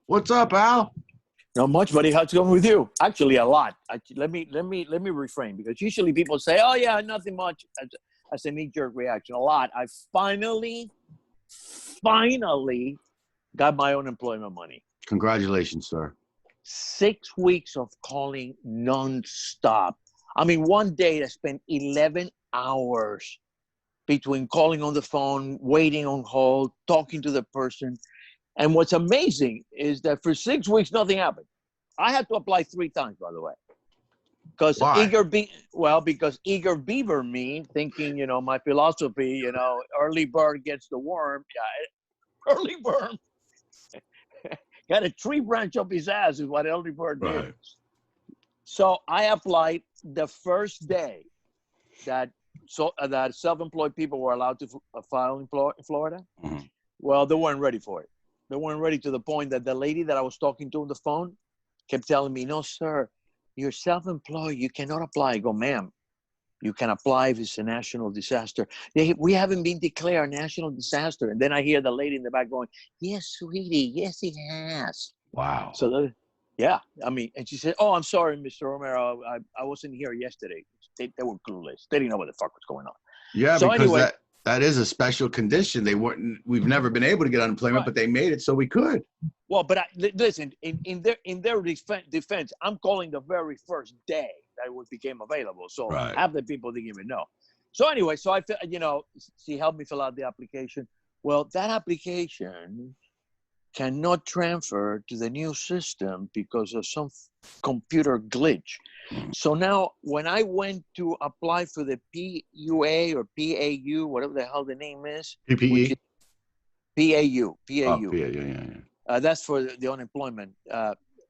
What's up, Al? Not much, buddy. How's it going with you? Actually, a lot. Let me refrain, because usually people say, "Oh yeah, nothing much." As a knee-jerk reaction, a lot. I finally got my unemployment money. Congratulations, sir. 6 weeks of calling nonstop. I mean, one day I spent 11 hours between calling on the phone, waiting on hold, talking to the person. And what's amazing is that for 6 weeks, nothing happened. I had to apply 3 times, by the way. Because eager beaver me, thinking, my philosophy, early bird gets the worm. Yeah, early bird got a tree branch up his ass is what early bird did. Right. So I applied the first day that self-employed people were allowed to file in Florida. Mm-hmm. Well, they weren't ready for it. They weren't ready to the point that the lady that I was talking to on the phone kept telling me, "No, sir, you're self-employed. You cannot apply." I go, "Ma'am, you can apply if it's a national disaster." We haven't been declared a national disaster. And then I hear the lady in the back going, "Yes, sweetie. Yes, it has." Wow. So, and she said, "Oh, I'm sorry, Mr. Romero. I wasn't here yesterday." They were clueless. They didn't know what the fuck was going on. Yeah, so because anyway, that is a special condition. We've never been able to get unemployment, right. But they made it so we could. Well, but listen, in their defense, I'm calling the very first day that it became available. So Right. half the people didn't even know. So anyway, so she helped me fill out the application. Well, that application cannot transfer to the new system because of some computer glitch. So now when I went to apply for the PUA or PAU, whatever the hell the name is. PPE? PAU. Oh, yeah. That's for the unemployment.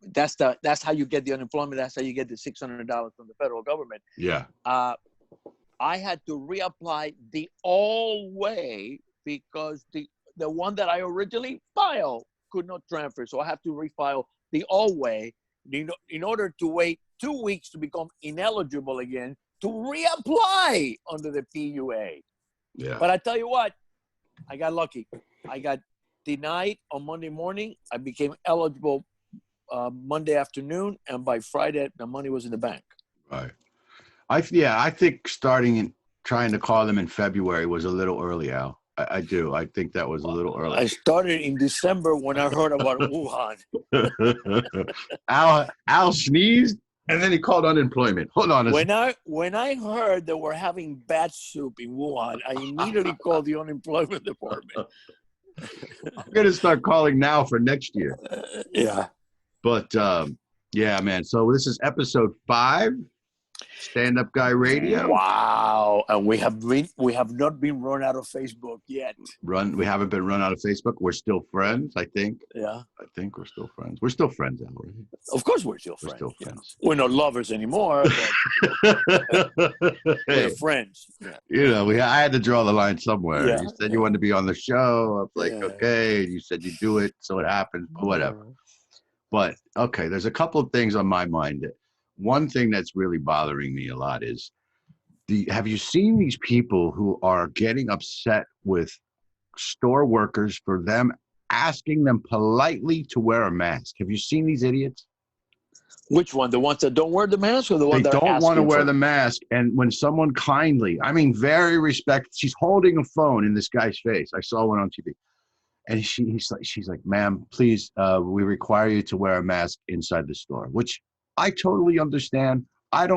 That's how you get the unemployment. That's how you get the $600 from the federal government. Yeah. I had to reapply the old way because the one that I originally filed could not transfer. So I have to refile the old way in order to wait 2 weeks to become ineligible again to reapply under the PUA. Yeah. But I tell you what, I got lucky. I got denied on Monday morning. I became eligible Monday afternoon, and by Friday, the money was in the bank. Right. I think starting and trying to call them in February was a little early, Al. I do. I think that was a little early. I started in December when I heard about Wuhan. Al sneezed, and then he called unemployment. Hold on. When I heard that we're having bat soup in Wuhan, I immediately called the unemployment department. I'm going to start calling now for next year. Yeah. But, yeah, man. So this is episode 5, Stand Up Guy Radio. Wow. And we have not been run out of Facebook yet. We haven't been run out of Facebook. We're still friends, I think. Yeah. I think we're still friends. We're still friends, Al, right? Of course we're still friends. We're still friends. We're not lovers anymore, but we're friends. Yeah. I had to draw the line somewhere. Yeah. You said you wanted to be on the show. I was like, okay. You said you do it, so it happens. Whatever. But, okay, there's a couple of things on my mind. One thing that's really bothering me a lot is, have you seen these people who are getting upset with store workers for them asking them politely to wear a mask? Have you seen these idiots? Which one? The ones that don't wear the mask, or the ones that don't want to wear the mask? And when someone kindly, very respectful, she's holding a phone in this guy's face. I saw one on TV. And she's like, "Ma'am, please, we require you to wear a mask inside the store," which I totally understand. I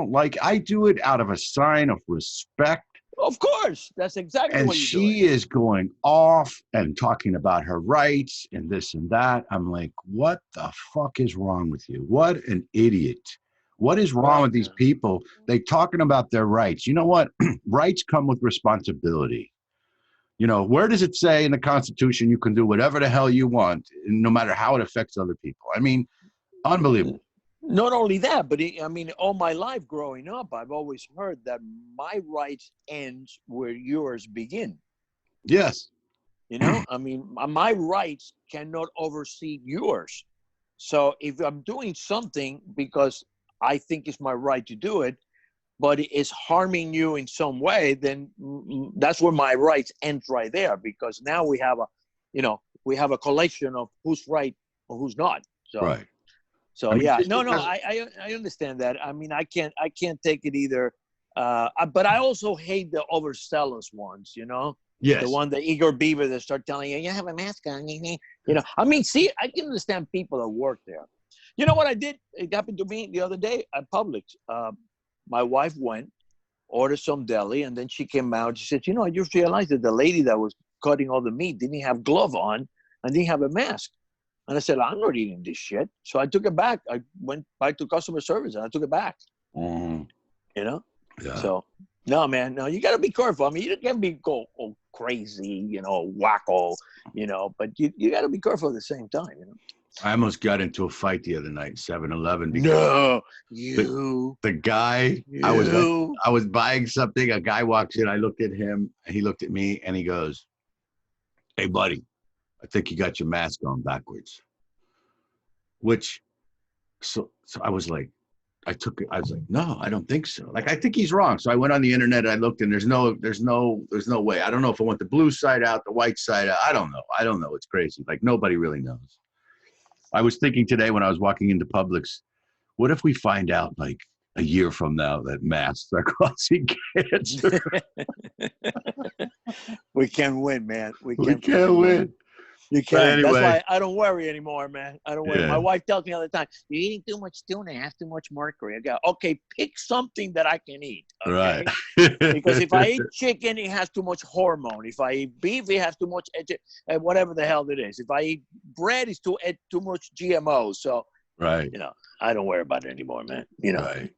do it out of a sign of respect. Of course. That's exactly what you're doing. And she is going off and talking about her rights and this and that. I'm like, what the fuck is wrong with you? What an idiot. What is wrong with these people? They talking about their rights. You know what? Rights come with responsibility. Where does it say in the Constitution you can do whatever the hell you want, no matter how it affects other people? I mean, unbelievable. Not only that, but all my life growing up, I've always heard that my rights ends where yours begin. Yes. My rights cannot oversee yours. So if I'm doing something because I think it's my right to do it, but it's harming you in some way, then that's where my rights end right there, because now we have a collection of whose right or who's not. So, Right. so I mean, yeah, just no, because- I understand that. I mean, I can't take it either. But I also hate the overzealous ones, you know. Yes. The one, the eager beaver that start telling you have a mask on, you know. I mean, see, I can understand people that work there. You know what I did? It happened to me the other day at Publix. My wife went, ordered some deli, and then she came out. She said, you know, I just realized that the lady that was cutting all the meat didn't have glove on and didn't have a mask. And I said, I'm not eating this shit. So I took it back. I went back to customer service and I took it back. You know? Yeah. So, no, man, no, you got to be careful. I mean, you can't be go crazy, you know, wacko, you know, but you got to be careful at the same time, you know. I almost got into a fight the other night, 7-Eleven. No, the guy, I was buying something. A guy walks in. I looked at him. He looked at me, and he goes, "Hey, buddy, I think you got your mask on backwards." Which, so I was like, I was like, no, I don't think so. Like, I think he's wrong. So I went on the internet. I looked, and there's no way. I don't know if I want the blue side out, the white side out. I don't know. It's crazy. Like, nobody really knows. I was thinking today when I was walking into Publix, what if we find out like a year from now that masks are causing cancer? We can win, man. We can't win. You can. Anyway. That's why I don't worry anymore, man. I don't worry. Yeah. My wife tells me all the time, "You're eating too much tuna. You have too much mercury." I go, "Okay, pick something that I can eat." Okay? Right. Because if I eat chicken, it has too much hormone. If I eat beef, it has too much whatever the hell it is. If I eat bread, it's too much GMO. So, Right. you know, I don't worry about it anymore, man. You know. Right.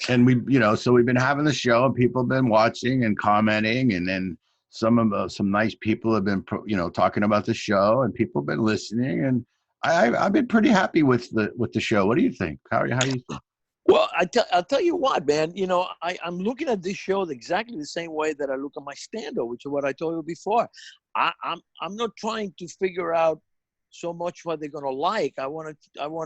And so we've been having the show, and people have been watching and commenting, and then some nice people have been, talking about the show, and people have been listening, and I've been pretty happy with the show. What do you think? How do you think? Well, I'll tell you what, man. You know, I'm looking at this show exactly the same way that I look at my stand-up, which is what I told you before. I'm not trying to figure out so much what they're gonna like. I want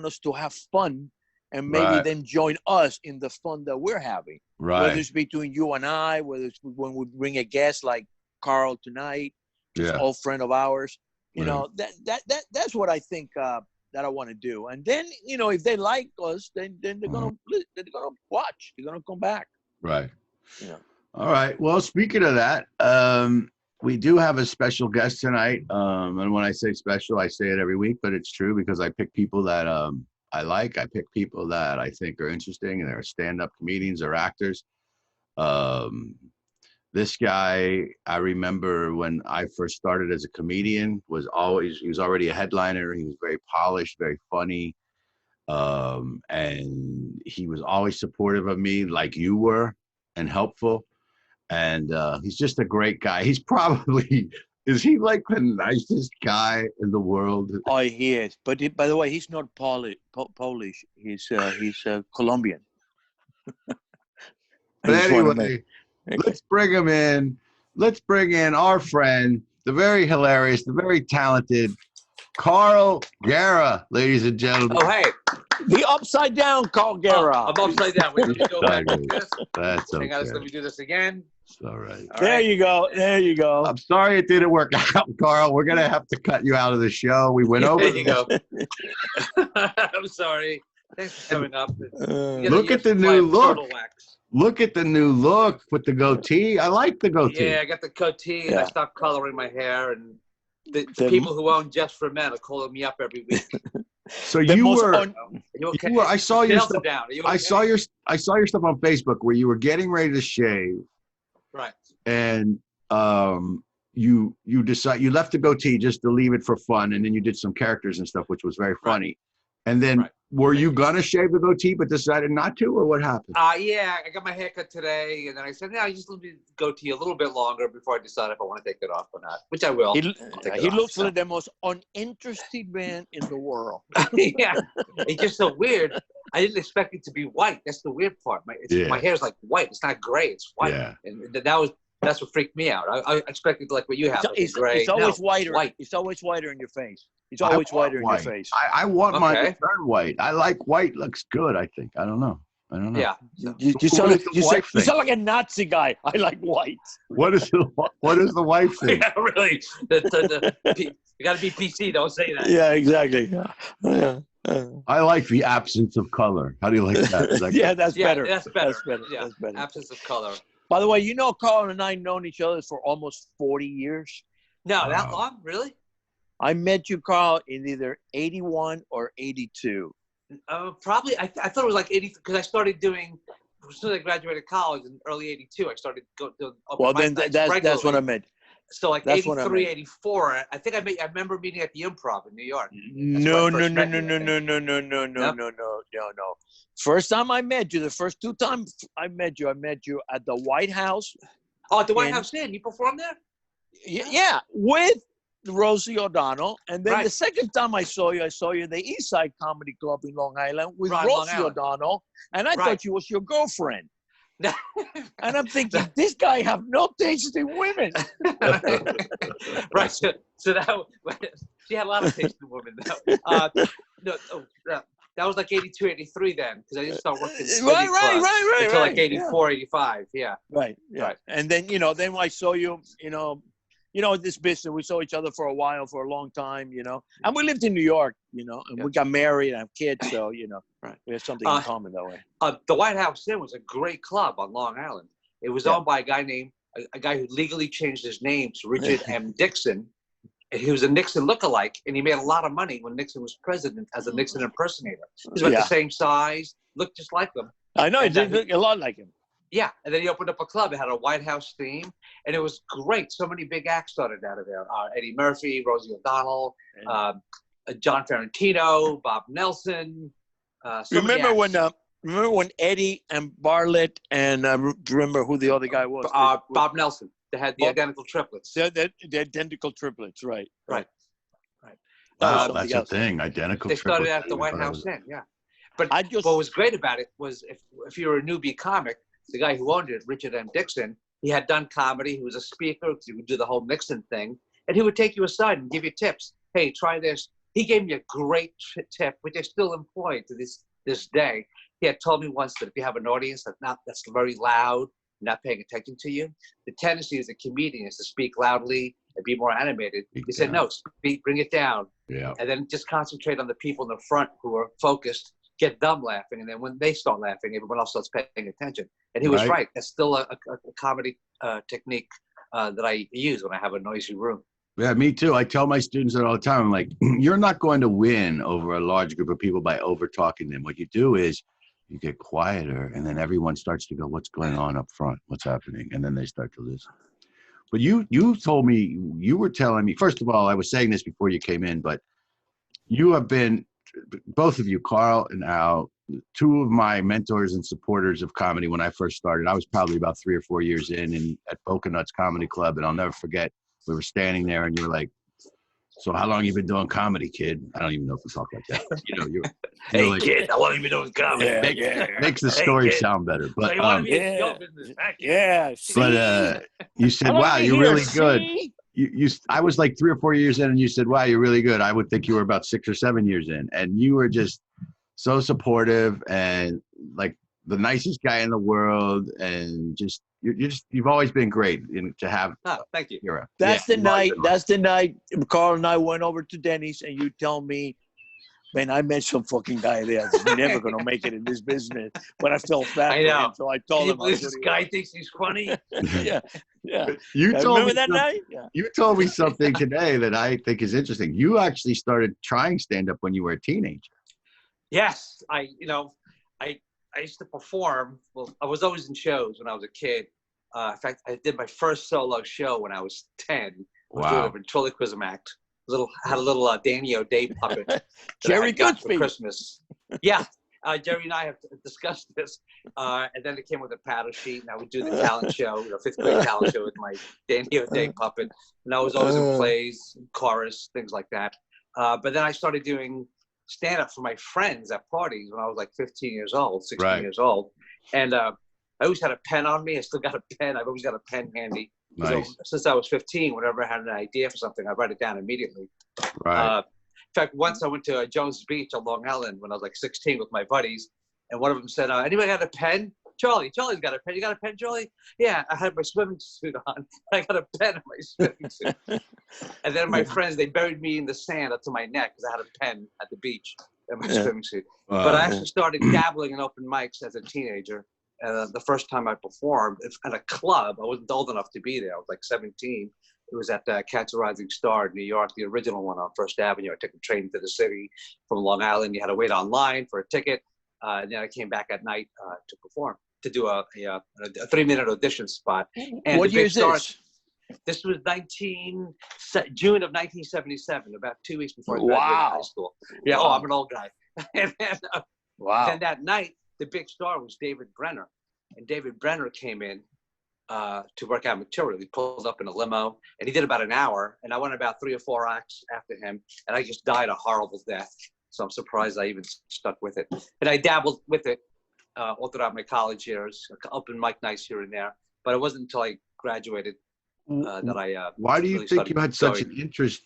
us to have fun, and maybe then join us in the fun that we're having. Right. Whether it's between you and I, whether it's when we bring a guest like Carl tonight, just an old friend of ours. You know, that's what I think that I want to do. And then, you know, if they like us, then they're gonna watch. They're gonna come back. Right. Yeah. All right. Well, speaking of that, we do have a special guest tonight. And when I say special, I say it every week, but it's true because I pick people that I like. I pick people that I think are interesting, and they're stand-up comedians or actors. This guy, I remember when I first started as a comedian, he was already a headliner. He was very polished, very funny. And he was always supportive of me like you were, and helpful. And he's just a great guy. He's probably, is he like the nicest guy in the world? Oh, he is. But by the way, he's not Polish. He's Colombian. But anyway, let's bring him in. Let's bring in our friend, the very hilarious, the very talented Carl Guerra, ladies and gentlemen. Oh, hey. The upside down Carl Guerra. I'm upside down. Wait, let me go back like this. That's okay. Hang on, let me do this again. It's all right. There you go. There you go. I'm sorry it didn't work out, Carl. We're going to have to cut you out of the show. We went over. There you go. I'm sorry. Thanks for coming up. Look at the new look. Look at the new look with the goatee. I like the goatee. Yeah, I got the goatee, and I stopped coloring my hair. And the people who own Just for Men are calling me up every week. So you were. Okay? I saw your stuff. Down. Okay? I saw your stuff on Facebook where you were getting ready to shave. Right. And you left the goatee just to leave it for fun, and then you did some characters and stuff, which was very funny. And then were you gonna shave the goatee but decided not to, or what happened? Yeah, I got my haircut today, and then I said, no, just leave the goatee a little bit longer before I decide if I want to take it off or not, which I will. He looks like the most uninteresting man in the world. Yeah, it's just so weird. I didn't expect it to be white. That's the weird part. My hair's like white. It's not gray. It's white. Yeah. And that's what freaked me out. I expected like what you have. It's gray. It's always whiter. White. It's always whiter in your face. It's always whiter in your face. I want mine to turn white. I like white. Looks good, I think. I don't know. I don't know. Yeah. You sound like a Nazi guy. I like white. What is the wife thing? Yeah, really. You got to be PC. Don't say that. Yeah, exactly. Yeah. I like the absence of color. How do you like that? Yeah, that's better. That's better. Yeah. That's better. Absence of color. By the way, Carl and I known each other for almost 40 years. No, that long? Really? I met you, Carl, in either 81 or 82. Probably. I thought it was like 80 because I started doing. As soon as I graduated college in early 82, I started doing. Well, then that's what I meant. So like 83, 84. I think I remember meeting at the Improv in New York. No. First time I met you, the first two times I met you at the White House. Oh, at the White House Inn. You performed there? Yeah, with Rosie O'Donnell. And then the second time I saw you at the East Side Comedy Club in Long Island with Rosie O'Donnell. And I thought she was your girlfriend. And I'm thinking, this guy have no taste in women. Right. So that she had a lot of taste in women. That was like 82, 83 then, because I didn't start working right. until like 84, 85. Yeah. Right. And then, then I saw you, this business, we saw each other for a while, for a long time, and we lived in New York, and we got married and have kids. So, we have something in common that way. The White House Inn was a great club on Long Island. It was owned by a guy who legally changed his name to Richard M. Dixon. And he was a Nixon lookalike, and he made a lot of money when Nixon was president as a Nixon impersonator. He's about the same size, looked just like him. I know, he did look a lot like him. Yeah, and then he opened up a club. It had a White House theme, and it was great. So many big acts started out of there. Eddie Murphy, Rosie O'Donnell, John Ferrantino, Bob Nelson. Remember when Eddie and Bartlett and remember who the other guy was? Bob Nelson. They had the identical triplets. The identical triplets, right. Wow, that's a thing. Identical They triplets. started at the White House Inn, yeah. But what was great about it was if you were a newbie comic, the guy who owned it, Richard M. Dixon, he had done comedy. He was a speaker. He would do the whole Nixon thing. And he would take you aside and give you tips. Hey, try this. He gave me a great tip, which I still employ to this day. He had told me once that if you have an audience that's very loud, not paying attention to you, the tendency as a comedian is to speak loudly and be more animated. He said, no, bring it down. Yeah. And then just concentrate on the people in the front who are focused, get them laughing. And then when they start laughing, everyone else starts paying attention. And he was right. That's still a comedy technique that I use when I have a noisy room. Yeah, me too. I tell my students that all the time. I'm like, you're not going to win over a large group of people by over talking them. What you do is you get quieter, and then everyone starts to go, what's going on up front? What's happening? And then they start to listen. But you told me, you were telling me, first of all, I was saying this before you came in, but you have been, both of you, Carl and Al, two of my mentors and supporters of comedy when I first started. I was probably about 3 or 4 years in at Boca Nuts Comedy Club, and I'll never forget, we were standing there, and you were like, so how long you been doing comedy, kid? I don't even know if we talk like that. You're hey, like, kid, how long you been doing comedy? Makes the story sound better. But you said, wow, you're really good. I was like 3 or 4 years in, and you said, wow, you're really good. I would think you were about 6 or 7 years in, and you were just so supportive and like the nicest guy in the world, and just you've always been great to have. Thank you. That's the night Carl and I went over to Denny's, and you tell me, man, I met some fucking guy there that's never gonna make it in this business. But I felt bad for him, so I told him. This guy thinks he's funny. Yeah. You told me that night. Yeah. You told me something today that I think is interesting. You actually started trying stand-up when you were a teenager. Yes, I used to perform. Well, I was always in shows when I was a kid. In fact, I did my first solo show when I was 10. I was doing a ventriloquism act. Had a little Danny O'Day puppet. Jerry Goodspeed. For Christmas. Yeah, Jerry and I have discussed this. And then it came with a paddle sheet, and I would do the talent show, 5th grade talent show with my Danny O'Day puppet. And I was always in plays, chorus, things like that. But then I started doing stand-up for my friends at parties when I was like 15 years old, 16 years old. And I always had a pen on me. I still got a pen. I've always got a pen handy. Nice. So, since I was 15, whenever I had an idea for something, I write it down immediately. Right. In fact, once I went to Jones Beach on Long Island when I was like 16 with my buddies. And one of them said, "Anybody got a pen?" Charlie's got a pen. You got a pen, Charlie? Yeah, I had my swimming suit on. I got a pen in my swimming suit. And then my friends, they buried me in the sand up to my neck because I had a pen at the beach in my swimming suit. But I actually started dabbling in open mics as a teenager. The first time I performed at a club, I wasn't old enough to be there. I was like 17. It was at Catch a Rising Star in New York, the original one on First Avenue. I took a train to the city from Long Island. You had to wait online for a ticket. And then I came back at night to perform, to do a 3-minute audition spot. And what year is this? This was June of 1977, about 2 weeks before I graduated high school. Yeah, wow. I'm an old guy. And then, then that night, the big star was David Brenner. And David Brenner came in to work out material. He pulled up in a limo, and he did about an hour. And I went about 3 or 4 acts after him, and I just died a horrible death. So I'm surprised I even stuck with it. And I dabbled with it all throughout my college years, open mic nights here and there. But it wasn't until I graduated that I Why do you really think you had such an interest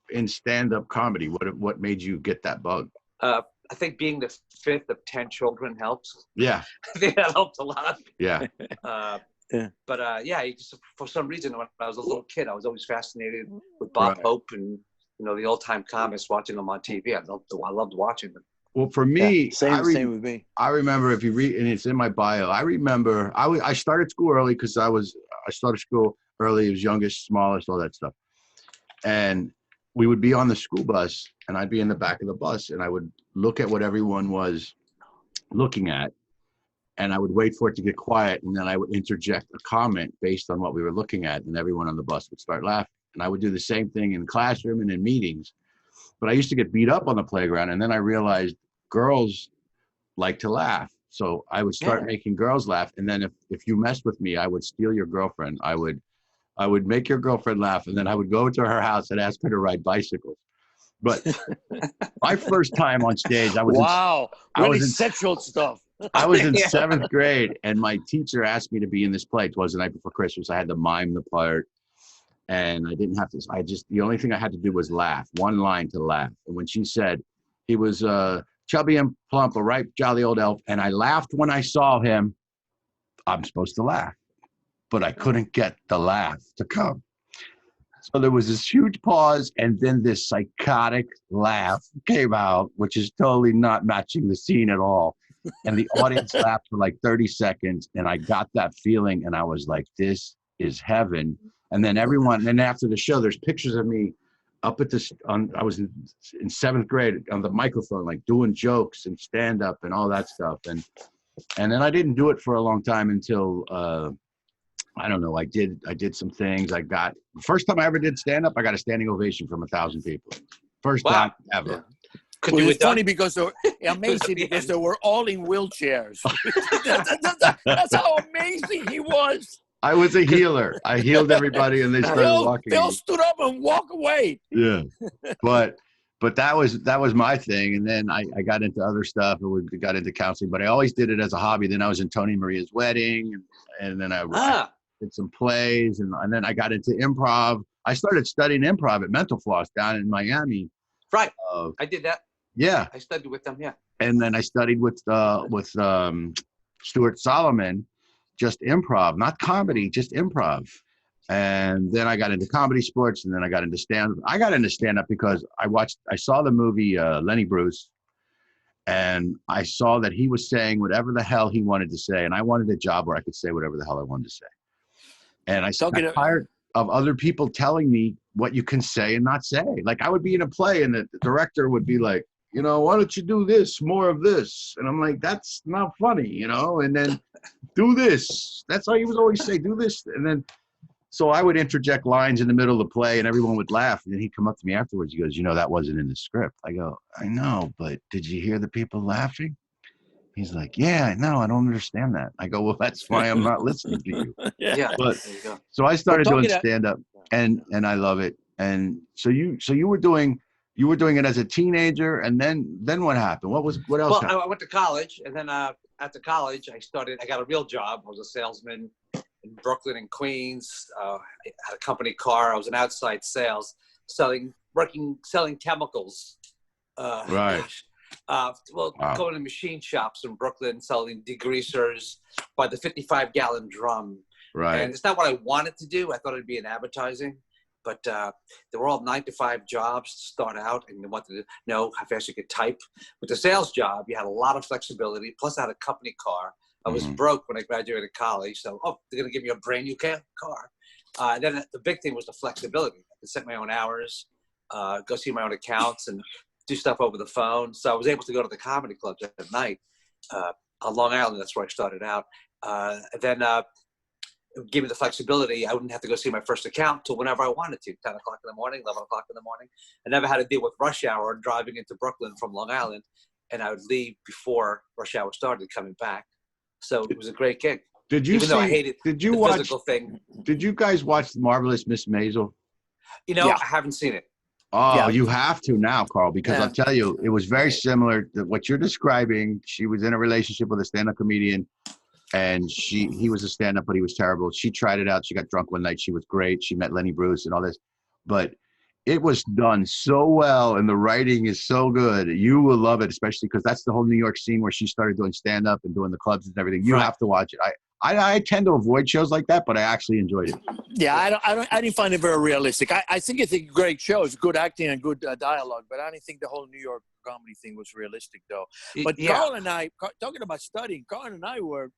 in stand-up comedy? What made you get that bug? I think being the 5th of 10 children helps. Yeah. I think that helped a lot. Yeah. But just, for some reason, when I was a little kid, I was always fascinated with Bob Hope and the old-time comics, watching them on TV. I loved watching them. Well, for me, same with me. I remember, if you read, and it's in my bio, I remember I started school early because I started school early, as youngest, smallest, all that stuff. And we would be on the school bus, and I'd be in the back of the bus, and I would look at what everyone was looking at, and I would wait for it to get quiet, and then I would interject a comment based on what we were looking at, and everyone on the bus would start laughing. And I would do the same thing in classroom and in meetings. But I used to get beat up on the playground, and then I realized girls like to laugh. So I would start making girls laugh, and then if you messed with me, I would steal your girlfriend. I would make your girlfriend laugh, and then I would go to her house and ask her to ride bicycles. But my first time on stage, I was sexual stuff. I was in 7th grade, and my teacher asked me to be in this play. It was the night before Christmas. I had to mime the part, and I didn't have to. The only thing I had to do was laugh, one line to laugh. And when she said he was chubby and plump, a ripe, jolly old elf, and I laughed when I saw him, I'm supposed to laugh. But I couldn't get the laugh to come. So there was this huge pause, and then this psychotic laugh came out, which is totally not matching the scene at all. And the audience laughed for like 30 seconds, and I got that feeling, and I was like, this is heaven. And then after the show, there's pictures of me up at I was in 7th grade on the microphone, like doing jokes and stand-up and all that stuff. And then I didn't do it for a long time until, I don't know, I did some things. First time I ever did stand-up, I got a standing ovation from 1,000 people. First time ever. Yeah. Well, it's funny because they were all in wheelchairs. That's how amazing he was. I was a healer. I healed everybody, and they started walking. They all stood up and walked away. Yeah, but that was my thing. And then I got into other stuff, and we got into counseling. But I always did it as a hobby. Then I was in Tony Maria's wedding, and then I did some plays, and then I got into improv. I started studying improv at Mental Floss down in Miami. Right, I did that. Yeah, I studied with them. Yeah, and then I studied with Stuart Solomon. Just improv, not comedy, just improv. And then I got into comedy sports, and then I got into stand-up. I got into stand-up because I saw the movie Lenny Bruce, and I saw that he was saying whatever the hell he wanted to say, and I wanted a job where I could say whatever the hell I wanted to say. And I got tired of other people telling me what you can say and not say. Like, I would be in a play, and the director would be like, why don't you do this, more of this? And I'm like, that's not funny, and then do this. That's all he would always say, do this. And then, so I would interject lines in the middle of the play, and everyone would laugh. And then he'd come up to me afterwards. He goes, that wasn't in the script. I go, I know, but did you hear the people laughing? He's like, yeah, no, I don't understand that. I go, well, that's why I'm not listening to you. Yeah. But, so I started doing stand-up, and I love it. And so you were doing it as a teenager, and then what happened? What else happened? I went to college, and then after college, I got a real job. I was a salesman in Brooklyn and Queens. I had a company car. I was in outside sales, selling chemicals. Right. Gosh, Going to machine shops in Brooklyn, selling degreasers by the 55-gallon drum. Right. And it's not what I wanted to do. I thought it'd be in advertising, but they were all 9-to-5 jobs to start out, and they wanted to know how fast you could type. With the sales job, you had a lot of flexibility. Plus, I had a company car. I was broke when I graduated college, so they're gonna give me a brand new car. Then the big thing was the flexibility. I could set my own hours, go see my own accounts, and do stuff over the phone. So I was able to go to the comedy clubs at night on Long Island. That's where I started out. Then it would give me the flexibility. I wouldn't have to go see my first account till whenever I wanted to, 10 o'clock in the morning, 11 o'clock in the morning. I never had to deal with rush hour driving into Brooklyn from Long Island, and I would leave before rush hour started coming back. So it was a great gig. Though I hated the physical thing. Did you guys watch Marvelous Miss Maisel? I haven't seen it. Oh, you have to now, Carl, because I'll tell you, it was very similar to what you're describing. She was in a relationship with a stand-up comedian, and he was a stand-up, but he was terrible. She tried it out. She got drunk one night. She was great. She met Lenny Bruce and all this, but it was done so well, and the writing is so good. You will love it, especially because that's the whole New York scene where she started doing stand-up and doing the clubs and everything. You have to watch it. I tend to avoid shows like that, but I actually enjoyed it. Yeah, I didn't find it very realistic. I think it's a great show. It's good acting and good dialogue, but I didn't think the whole New York comedy thing was realistic, though. But Carl and I, talking about studying, Carl and I were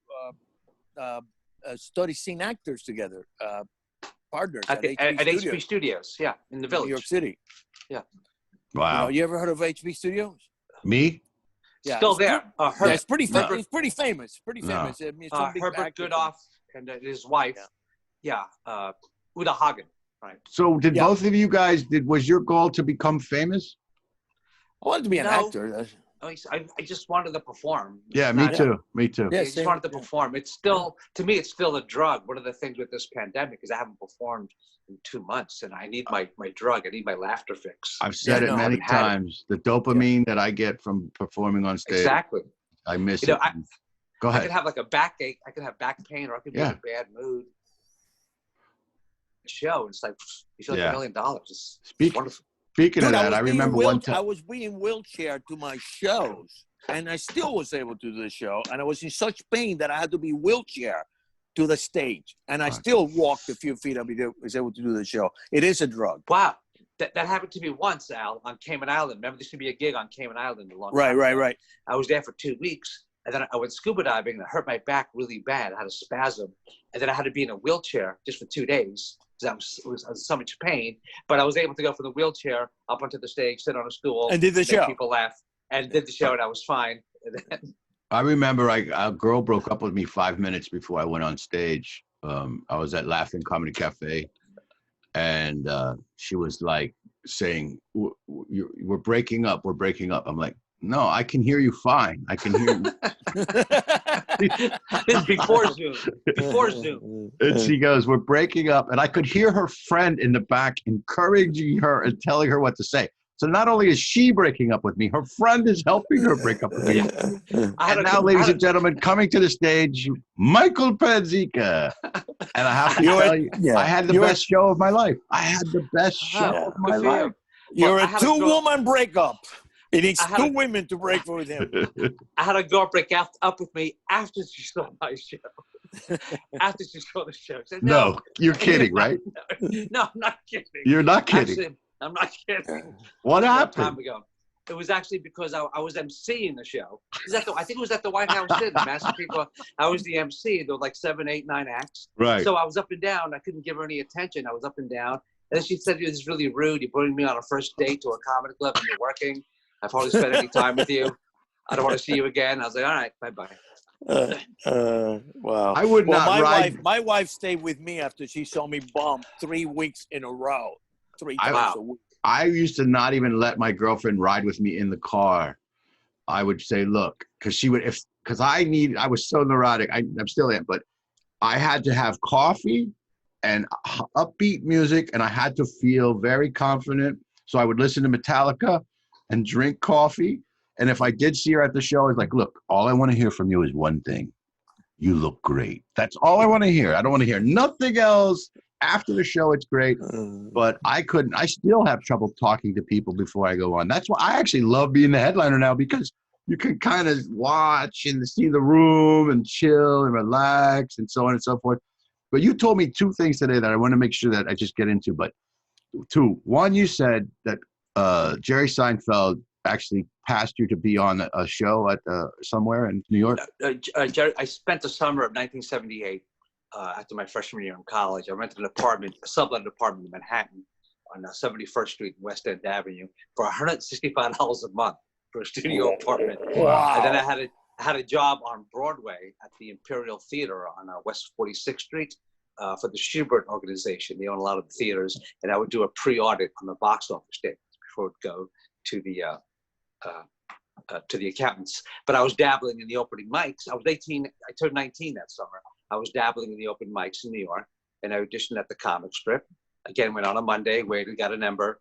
study scene actors together, partners at HB Studios, in the Village. New York City. Yeah. Wow. You ever heard of HB Studios? Me? Yeah, still there. It's pretty famous. It's pretty famous. Pretty famous. I mean, Herbert Goodoff and his wife. Uda Hagen. Right. So did both of you guys, was your goal to become famous? I wanted to be an actor. I just wanted to perform. Yeah, me too. Me too. Yeah, I just wanted to perform. It's still, to me, it's still a drug. One of the things with this pandemic is I haven't performed in 2 months, and I need my drug. I need my laughter fix. I've said it many times. The dopamine that I get from performing on stage. Exactly. I miss it. Go ahead. I could have like a backache. I could have back pain, or I could be in a bad mood. Show. It's like you feel like $1 million. It's wonderful. Speaking of that, I remember one time I was being wheelchair to my shows, and I still was able to do the show. And I was in such pain that I had to be wheelchair to the stage, and I still walked a few feet. I was able to do the show. It is a drug. Wow, that happened to me once, Al, on Cayman Island. Remember, there used to be a gig on Cayman Island a long time ago. Right. I was there for 2 weeks, and then I went scuba diving, and it hurt my back really bad. I had a spasm, and then I had to be in a wheelchair just for 2 days. I was in so much pain, but I was able to go from the wheelchair up onto the stage, sit on a stool, and did the show. People laugh, and did the show, and I was fine. I remember a girl broke up with me 5 minutes before I went on stage. I was at Laughing Comedy Cafe, and she was like saying, "We're breaking up. We're breaking up." I'm like, "No, I can hear you fine. I can hear you." This is before Zoom. And she goes, "We're breaking up." And I could hear her friend in the back encouraging her and telling her what to say. So not only is she breaking up with me, her friend is helping her break up with me. And now, ladies and gentlemen, coming to the stage, Michael Panzeca. And I have to tell you, I had the best show of my life. I had the best show of my life. You're a two-woman breakup. It needs 2 women to break with him. I had a girl break up with me after she saw my show. After she saw the show. Said, no, you're kidding, right? No, I'm not kidding. You're not kidding. Actually, I'm not kidding. What happened? Time ago. It was actually because I was emceeing the show. I think it was at the White House Inn. Massive people. I was the MC. There were like 7, 8, 9 acts. Right. So I was up and down. I couldn't give her any attention. I was up and down. And then she said, "This is really rude. You're putting me on a first date to a comedy club and you're working. I've hardly spent any time with you. I don't want to see you again." I was like, "All right, bye-bye." Wow. I would not ride. My wife stayed with me after she saw me bomb 3 weeks in a row. 3 times a week. I used to not even let my girlfriend ride with me in the car. I would say, "Look," because she would, because I was so neurotic. I'm still am, but I had to have coffee and upbeat music, and I had to feel very confident. So I would listen to Metallica and drink coffee. And if I did see her at the show, I was like, "Look, all I want to hear from you is one thing. You look great. That's all I want to hear. I don't want to hear nothing else. After the show, it's great, but I still have trouble talking to people before I go on. That's why I actually love being the headliner now, because you can kind of watch and see the room and chill and relax and so on and so forth. But you told me two things today that I want to make sure that I just get into. But two, one, you said that Jerry Seinfeld actually passed you to be on a show at somewhere in New York. Jerry, I spent the summer of 1978 after my freshman year in college. I rented an apartment, a sublet apartment in Manhattan on 71st Street and West End Avenue for $165 a month for a studio apartment. Wow. And then I had a job on Broadway at the Imperial Theater on West 46th Street for the Schubert organization. They own a lot of the theaters, and I would do a pre-audit on the box office statements before it would go to the accountants. But I was dabbling in the opening mics. I was 18. I turned 19 that summer. I was dabbling in the open mics in New York, and I auditioned at the Comic Strip. Again, went on a Monday, waited, got a number,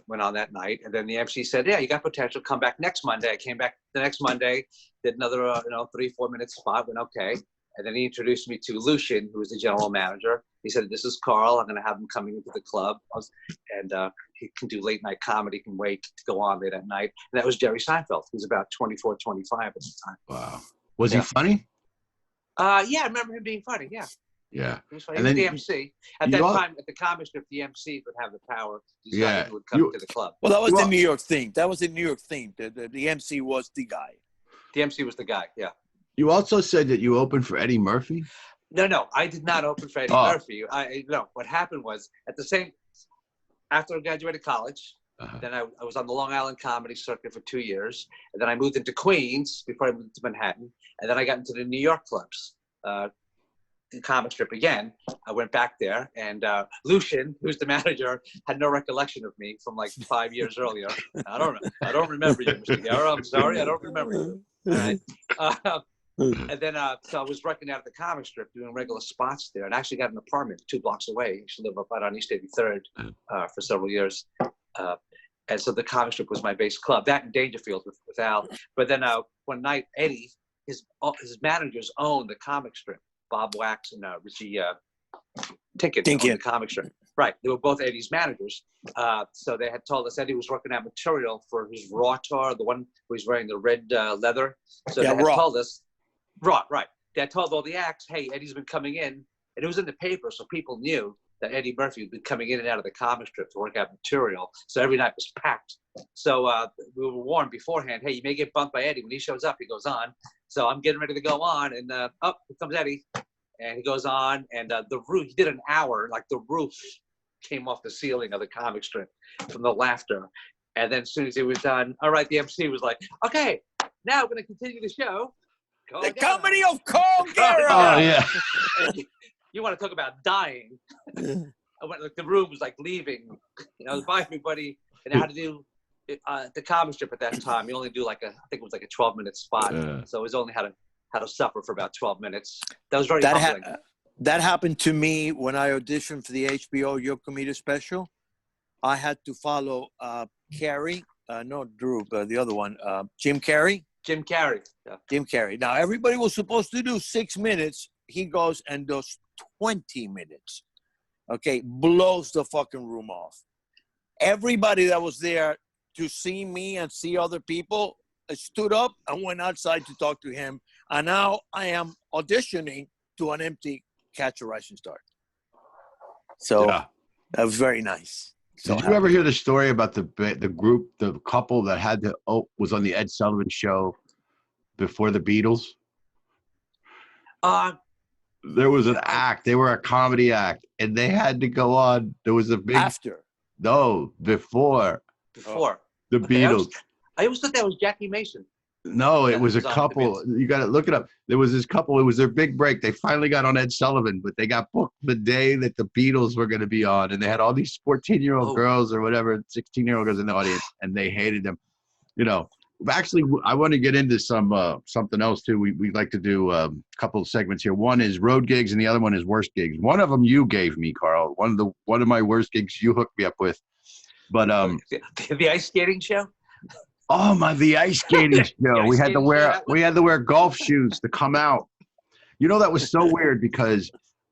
went on that night, and then the MC said, "Yeah, you got potential. Come back next Monday." I came back the next Monday, did another 3-4 minute spot. Went okay, and then he introduced me to Lucian, who was the general manager. He said, "This is Carl. I'm going to have him coming into the club, and he can do late night comedy. Can wait to go on late at night." And that was Jerry Seinfeld. He was about 24, 25 at the time. Wow. Was he funny? Yeah, I remember him being funny. Yeah. Yeah. He was funny. He was the MC. At that time, at the Comic Strip, the MC would have the power to decide who would come to the club. Well, that was the New York theme. The MC was the guy. The MC was the guy, yeah. You also said that you opened for Eddie Murphy? No, I did not open for Eddie Murphy. No, what happened was, after I graduated college, then I was on the Long Island comedy circuit for 2 years, and then I moved into Queens before I moved to Manhattan, and then I got into the New York clubs, the Comic Strip again. I went back there, and Lucian, who's the manager, had no recollection of me from like 5 years earlier. I don't remember you, Mr. Guerra. I'm sorry, I don't remember you. All right. And then, so I was working out at the Comic Strip doing regular spots there, and I actually got an apartment 2 blocks away. I used to live up out on East 83rd for several years. And so the Comic Strip was my base club. That in Dangerfield with Al. But then one night, Eddie, his managers owned the Comic Strip. Bob Wax and Richie Tinkett owned the Comic Strip. Right, they were both Eddie's managers. So they had told us Eddie was working out material for his Raw tour, the one who was wearing the red leather. So they had told us, right. They had told all the acts, "Hey, Eddie's been coming in," and it was in the paper, so people knew that Eddie Murphy had been coming in and out of the Comic Strip to work out material. So every night was packed. So we were warned beforehand, "Hey, you may get bumped by Eddie. When he shows up, he goes on." So I'm getting ready to go on, and here comes Eddie. And he goes on, and the roof, he did an hour, like the roof came off the ceiling of the Comic Strip from the laughter. And then as soon as he was done, all right, the MC was like, "Okay, now we're going to continue the show. The comedy of Carl Guerra." Oh, yeah. You want to talk about dying. I went, like, the room was like leaving. Bye, everybody. And I had to do the Comic Strip at that time. You only do I think it was like a 12-minute spot. So it was only had to suffer for about 12 minutes. That was very humbling. That happened to me when I auditioned for the HBO Your Comedian special. I had to follow Carrey, not Drew, but the other one, Jim Carrey. Jim Carrey. Yeah. Jim Carrey. Now, everybody was supposed to do 6 minutes. He goes and does 20 minutes. Okay, blows the fucking room off. Everybody that was there to see me and see other people stood up and went outside to talk to him. And now I am auditioning to an empty Catch a Rising Star. So that was very nice. So did you ever hear the story about the group, the couple that was on the Ed Sullivan Show before the Beatles? There was an act. They were a comedy act, and they had to go on. There was a big before the Beatles. I always thought that was Jackie Mason. No, it was a couple. You got to look it up. There was this couple. It was their big break. They finally got on Ed Sullivan, but they got booked the day that the Beatles were going to be on, and they had all these 14-year-old girls or whatever, 16-year-old girls in the audience, and they hated them. Actually, I want to get into something else too. We like to do a couple of segments here. One is road gigs, and the other one is worst gigs. One of them you gave me, Carl. One of my worst gigs you hooked me up with. But the ice skating show. Oh the ice skating show. We had to wear golf shoes to come out. That was so weird because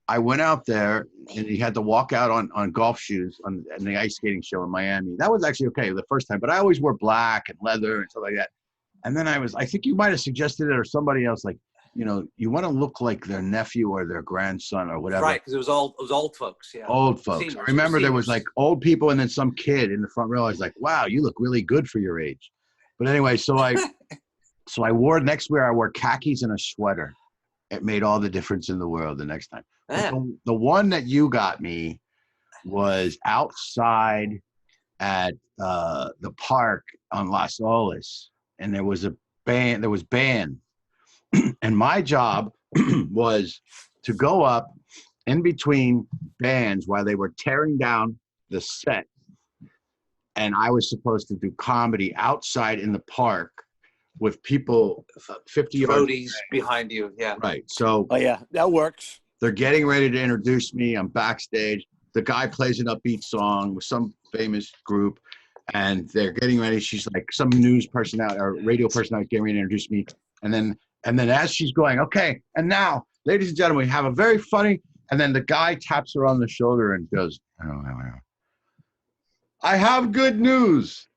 I went out there, and he had to walk out on golf shoes on the ice skating show in Miami. That was actually okay the first time, but I always wore black and leather and stuff like that. And then I think you might have suggested it, or somebody else, like, you know, you want to look like their nephew or their grandson or whatever. Right, because it was old folks. Yeah, old folks. Seniors, I remember there was like old people and then some kid in the front row. I was like, wow, you look really good for your age. But anyway, so I next year I wore khakis and a sweater. It made all the difference in the world the next time. Yeah. The one that you got me was outside at the park on Las Olas, and there was band. And my job was to go up in between bands while they were tearing down the set. And I was supposed to do comedy outside in the park with people 50 yards behind you. Yeah. Right. So. Oh, yeah, that works. They're getting ready to introduce me. I'm backstage. The guy plays an upbeat song with some famous group, and they're getting ready. She's like some news personality or radio personality getting ready to introduce me. And then as she's going, okay, and now, ladies and gentlemen, we have a very funny, and then the guy taps her on the shoulder and goes, I have good news.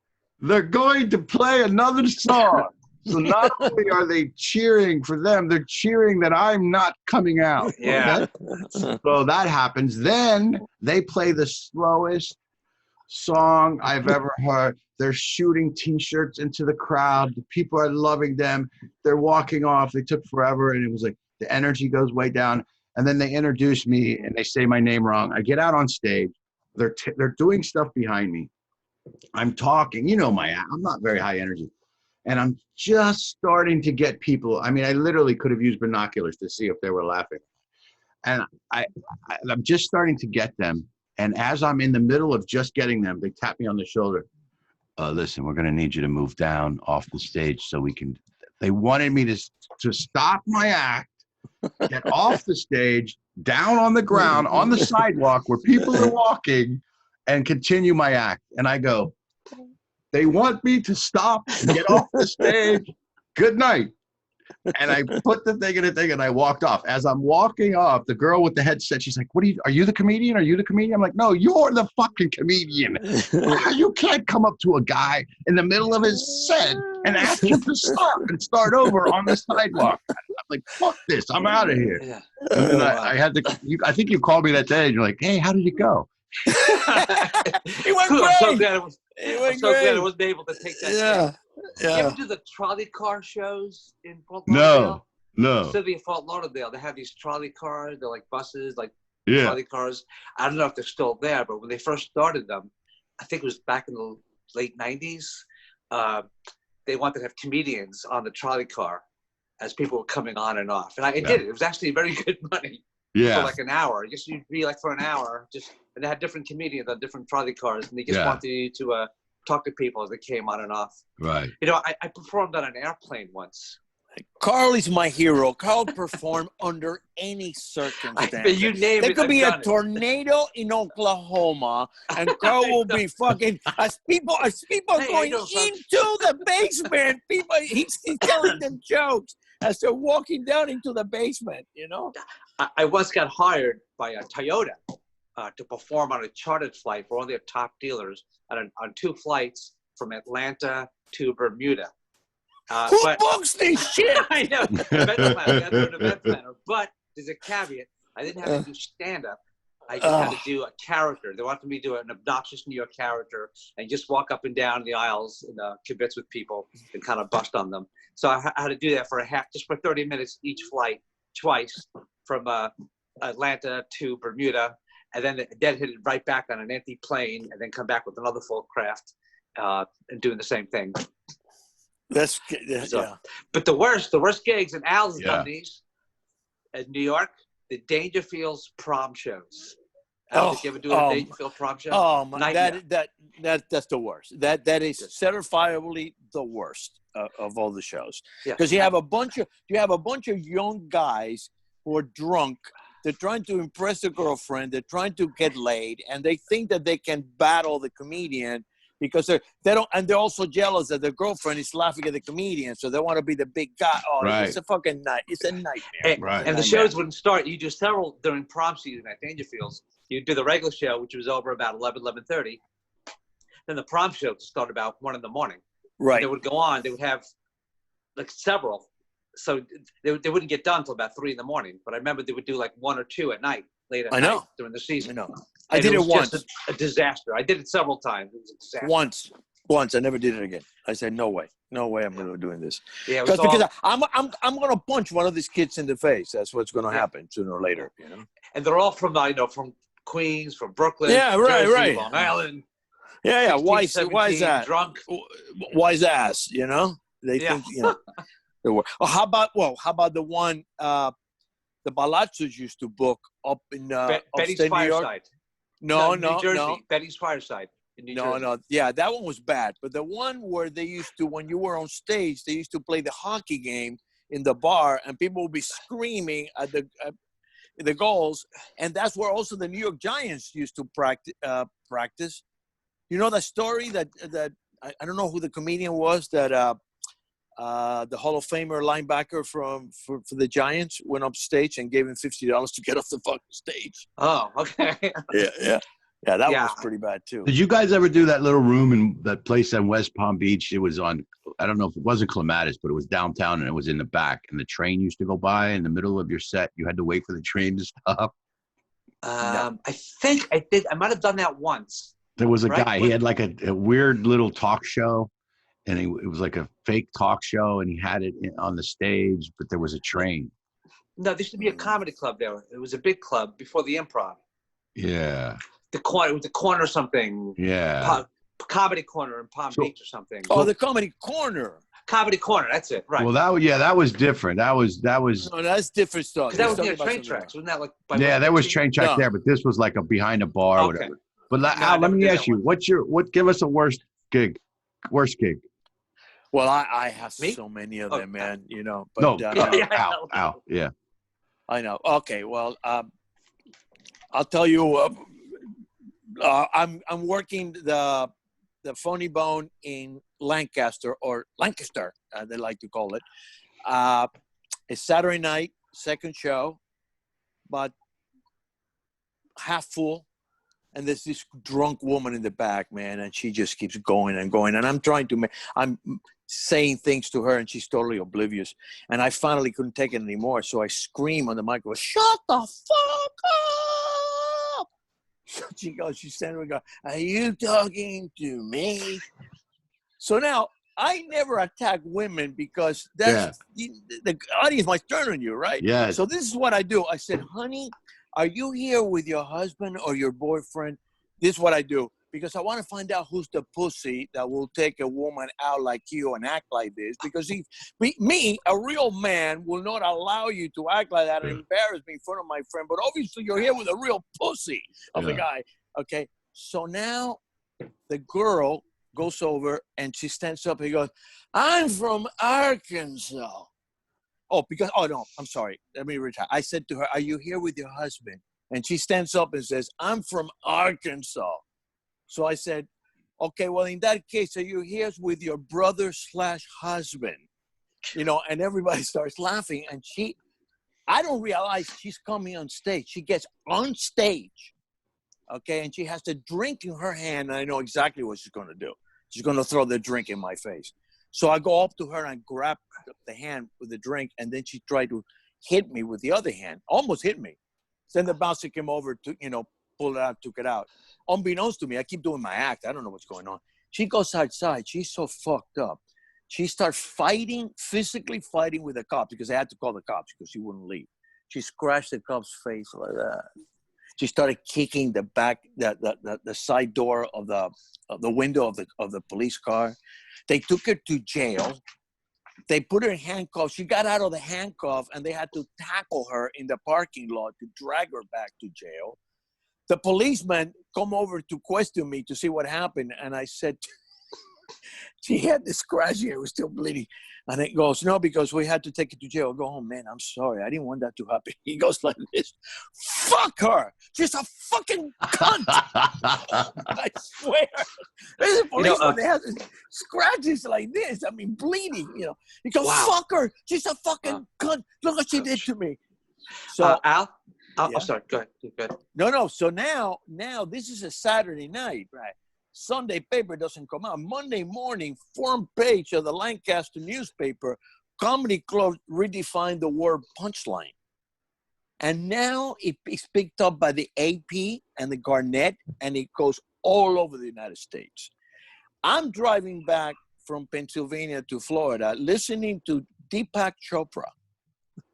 They're going to play another song. So not only are they cheering for them, they're cheering that I'm not coming out. Yeah. Okay? So that happens. Then they play the slowest song I've ever heard. They're shooting T-shirts into the crowd. The people are loving them. They're walking off. They took forever, and it was like the energy goes way down. And then they introduce me, and they say my name wrong. I get out on stage. They're doing stuff behind me. I'm talking. You know I'm not very high energy. And I'm just starting to get people. I mean, I literally could have used binoculars to see if they were laughing. And I'm just starting to get them. And as I'm in the middle of just getting them, they tap me on the shoulder. Listen, we're going to need you to move down off the stage so we can. They wanted me to stop my act, get off the stage, down on the ground, on the sidewalk where people are walking, and continue my act. And I go, they want me to stop, get off the stage. Good night. And I put the thing in a thing, and I walked off. As I'm walking off, the girl with the headset, she's like, are you the comedian? Are you the comedian? I'm like, no, you're the fucking comedian. You can't come up to a guy in the middle of his set and ask him to stop and start over on the sidewalk. I'm like, fuck this. I'm out of here. Yeah. And then I think you called me that day, and you're like, hey, how did it go? It went great. I'm so glad I wasn't able to take that. Yeah. Yeah. You ever do the trolley car shows in Fort Lauderdale? No. City of Fort Lauderdale, they have these trolley cars. They're like buses, like trolley cars. I don't know if they're still there, but when they first started them, I think it was back in the late 90s, they wanted to have comedians on the trolley car as people were coming on and off. And it did it. It was actually very good money for like an hour. Just you'd be like for an hour, and they had different comedians on different trolley cars, and they just wanted you to talk to people as they came on and off. Right. You know, I performed on an airplane once. Carl is my hero. Carl performed under any circumstance. You name it. There could be a tornado in Oklahoma, and Carl will be fucking as people going into the basement. People, he's telling them jokes as they're walking down into the basement. You know. I once got hired by Toyota to perform on a chartered flight for one of their top dealers on 2 flights from Atlanta to Bermuda. Who books this shit? I know. Event planner. But there's a caveat. I didn't have to do stand-up. I just had to do a character. They wanted me to do an obnoxious New York character and just walk up and down the aisles and kibitz with people and kind of bust on them. So I had to do that for just for 30 minutes each flight, twice, from Atlanta to Bermuda. And then hit it right back on an empty plane and then come back with another full craft and doing the same thing. But the worst gigs, and Al's done these in New York, the Dangerfield's prom shows. Did you ever do a Dangerfield prom show? Oh my, that's the worst. That is certifiably the worst of all the shows. Because you have a bunch of young guys who are drunk. They're trying to impress a girlfriend. They're trying to get laid, and they think that they can battle the comedian because they don't, and they're also jealous that their girlfriend is laughing at the comedian, so they want to be the big guy. Oh, Right. It's a fucking night. It's a nightmare. Right. And the shows wouldn't start. You do several during prom season at Dangerfields. You do the regular show, which was over about 11:30. Then the prom show would start about 1 in the morning. Right. And they would go on. They would have like several. So they wouldn't get done until about 3 in the morning. But I remember they would do like 1 or 2 at night, late at night during the season. I know. I did it once. Just a disaster. I did it several times. It was a disaster. Once. I never did it again. I said, no way. I'm going to be doing this. Yeah, because I'm going to punch one of these kids in the face. That's what's going to happen sooner or later. You know. And they're all from from Queens, from Brooklyn. Yeah, Jersey, right. Long Island. Yeah. 16, Why is 17, that? Drunk. Wise ass. You know. They think how about the one the Balazzos used to book up in Betty's upstate New York? Fireside. No, New Jersey. Betty's Fireside in New Jersey. No. Yeah, that one was bad. But the one where they used to, when you were on stage, they used to play the hockey game in the bar, and people would be screaming at the goals, and that's where also the New York Giants used to practice. You know that story that I don't know who the comedian was that. The Hall of Famer linebacker for the Giants went up stage and gave him $50 to get off the fucking stage. Oh, okay. Yeah. That one was pretty bad too. Did you guys ever do that little room in that place in West Palm Beach? It was on, I don't know if it wasn't Clematis, but it was downtown and it was in the back. And the train used to go by in the middle of your set. You had to wait for the train to stop. I think I did. I might have done that once. There was a guy. He had like a weird little talk show. And it was like a fake talk show, and he had it on the stage, but there was a train. No, there used to be a comedy club there. It was a big club before the Improv. Yeah. The corner something. Yeah. Comedy Corner in Palm Beach or something. Oh, the Comedy Corner. Comedy Corner, that's it, right. Well, that was different. That was. No, that's different stuff. That was near train tracks. Wasn't that like? There was train track there, but this was like a behind a bar or whatever. But Al, let me ask you, give us a worst gig. Well, I have so many of them, man. You know. But, no, Al, yeah. I know. Okay, well, I'll tell you. I'm working the Funny Bone in Lancaster, they like to call it. It's Saturday night, second show, but half full. And there's this drunk woman in the back, man, and she just keeps going and going. And I'm saying things to her, and she's totally oblivious. And I finally couldn't take it anymore, so I scream on the microphone, "Shut the fuck up!" She's standing there and goes, "Are you talking to me?" So now, I never attack women because the audience might turn on you, right? Yeah. So this is what I do. I said, "Honey, are you here with your husband or your boyfriend?" This is what I do because I want to find out who's the pussy that will take a woman out like you and act like this. Because a real man, will not allow you to act like that and embarrass me in front of my friend. But obviously, you're here with a real pussy of a guy. Okay, so now the girl goes over and she stands up and goes, "I'm from Arkansas." Oh, no, I'm sorry. Let me retire. I said to her, "Are you here with your husband?" And she stands up and says, "I'm from Arkansas." So I said, "Okay, well, in that case, are you here with your brother/husband?" You know, and everybody starts laughing. And I don't realize she's coming on stage. She gets on stage, okay, and she has the drink in her hand. And I know exactly what she's going to do. She's going to throw the drink in my face. So I go up to her and grab the hand with the drink, and then she tried to hit me with the other hand, almost hit me. Then the bouncer came over to, pull it out, took it out. Unbeknownst to me, I keep doing my act. I don't know what's going on. She goes outside. She's so fucked up. She starts physically fighting with the cops because I had to call the cops because she wouldn't leave. She scratched the cop's face like that. She started kicking the side door of the window of the police car. They took her to jail. They put her in handcuffs. She got out of the handcuff, and they had to tackle her in the parking lot to drag her back to jail. The policeman come over to question me to see what happened, and I said, She had the scratch here. It was still bleeding. And it goes, no, because we had to take it to jail. I go, oh, man, I'm sorry. I didn't want that to happen. He goes like this. Fuck her. She's a fucking cunt. I swear. There's a policeman that has scratches like this. I mean, bleeding, you know. He goes, fuck her. She's a fucking cunt. Look what she did to me. So, Al? Oh, sorry. Go ahead. Go ahead. No. So now this is a Saturday night, right? Sunday paper doesn't come out. Monday morning, front page of the Lancaster newspaper, Comedy Club redefined the word punchline. And now it's picked up by the AP and the Garnet, and it goes all over the United States. I'm driving back from Pennsylvania to Florida, listening to Deepak Chopra.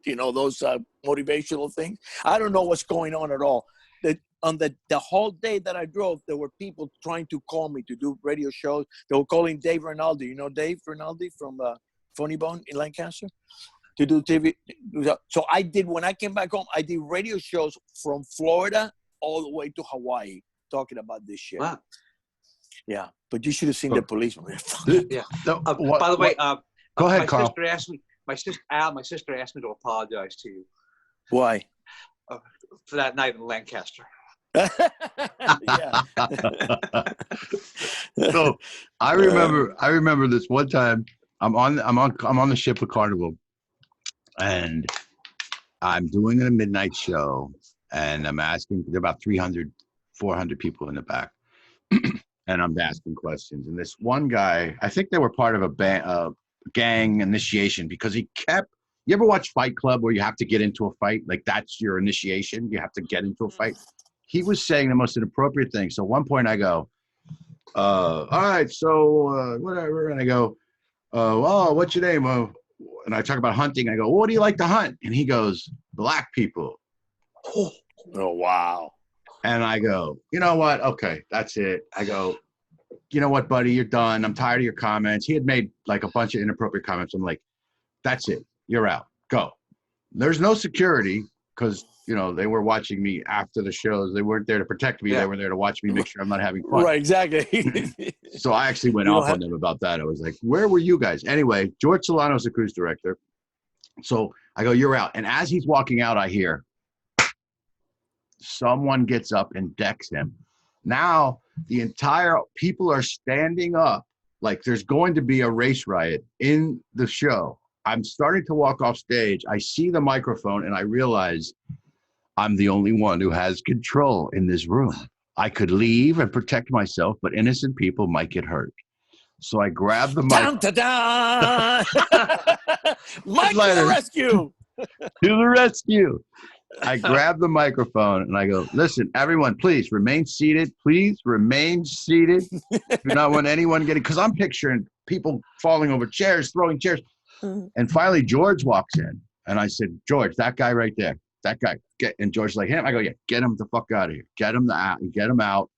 You know, those motivational things. I don't know what's going on at all. On the whole day that I drove, there were people trying to call me to do radio shows. They were calling Dave Rinaldi. You know Dave Rinaldi from Funny Bone in Lancaster? To do TV. So I did, when I came back home, I did radio shows from Florida all the way to Hawaii talking about this shit. Wow. Yeah, but you should have seen the policeman. Yeah. By the way, go ahead, Carl. My sister asked me to apologize to you. Why? For that night in Lancaster. Yeah. So I remember this one time. I'm on the ship with Carnival, and I'm doing a midnight show, and I'm asking. There are about 300, 400 people in the back, and I'm asking questions. And this one guy, I think they were part of a gang initiation, because he kept. You ever watch Fight Club where you have to get into a fight? Like, that's your initiation. You have to get into a fight. He was saying the most inappropriate thing. So at one point I go, all right, so whatever. And I go, oh, what's your name? And I talk about hunting. I go, well, what do you like to hunt? And he goes, black people. Oh, wow. And I go, you know what? Okay, that's it. I go, you know what, buddy? You're done. I'm tired of your comments. He had made like a bunch of inappropriate comments. I'm like, that's it. You're out. Go. There's no security, because, you know, they were watching me after the shows. They weren't there to protect me. Yeah. They were there to watch me, make sure I'm not having fun. Right, exactly. So I actually went off on them about that. I was like, where were you guys? Anyway, George Solano's the cruise director. So I go, you're out. And as he's walking out, I hear someone gets up and decks him. Now the entire people are standing up like there's going to be a race riot in the show. I'm starting to walk off stage. I see the microphone and I realize I'm the only one who has control in this room. I could leave and protect myself, but innocent people might get hurt. So I grab the mic. Mike to the rescue. To the rescue. I grab the microphone and I go, listen, everyone, please remain seated. Please remain seated. Do not want anyone getting, because I'm picturing people falling over chairs, throwing chairs. And finally, George walks in, and I said, George, that guy right there, that guy, and George's like, him? I go, yeah, get him the fuck out of here. Get him out.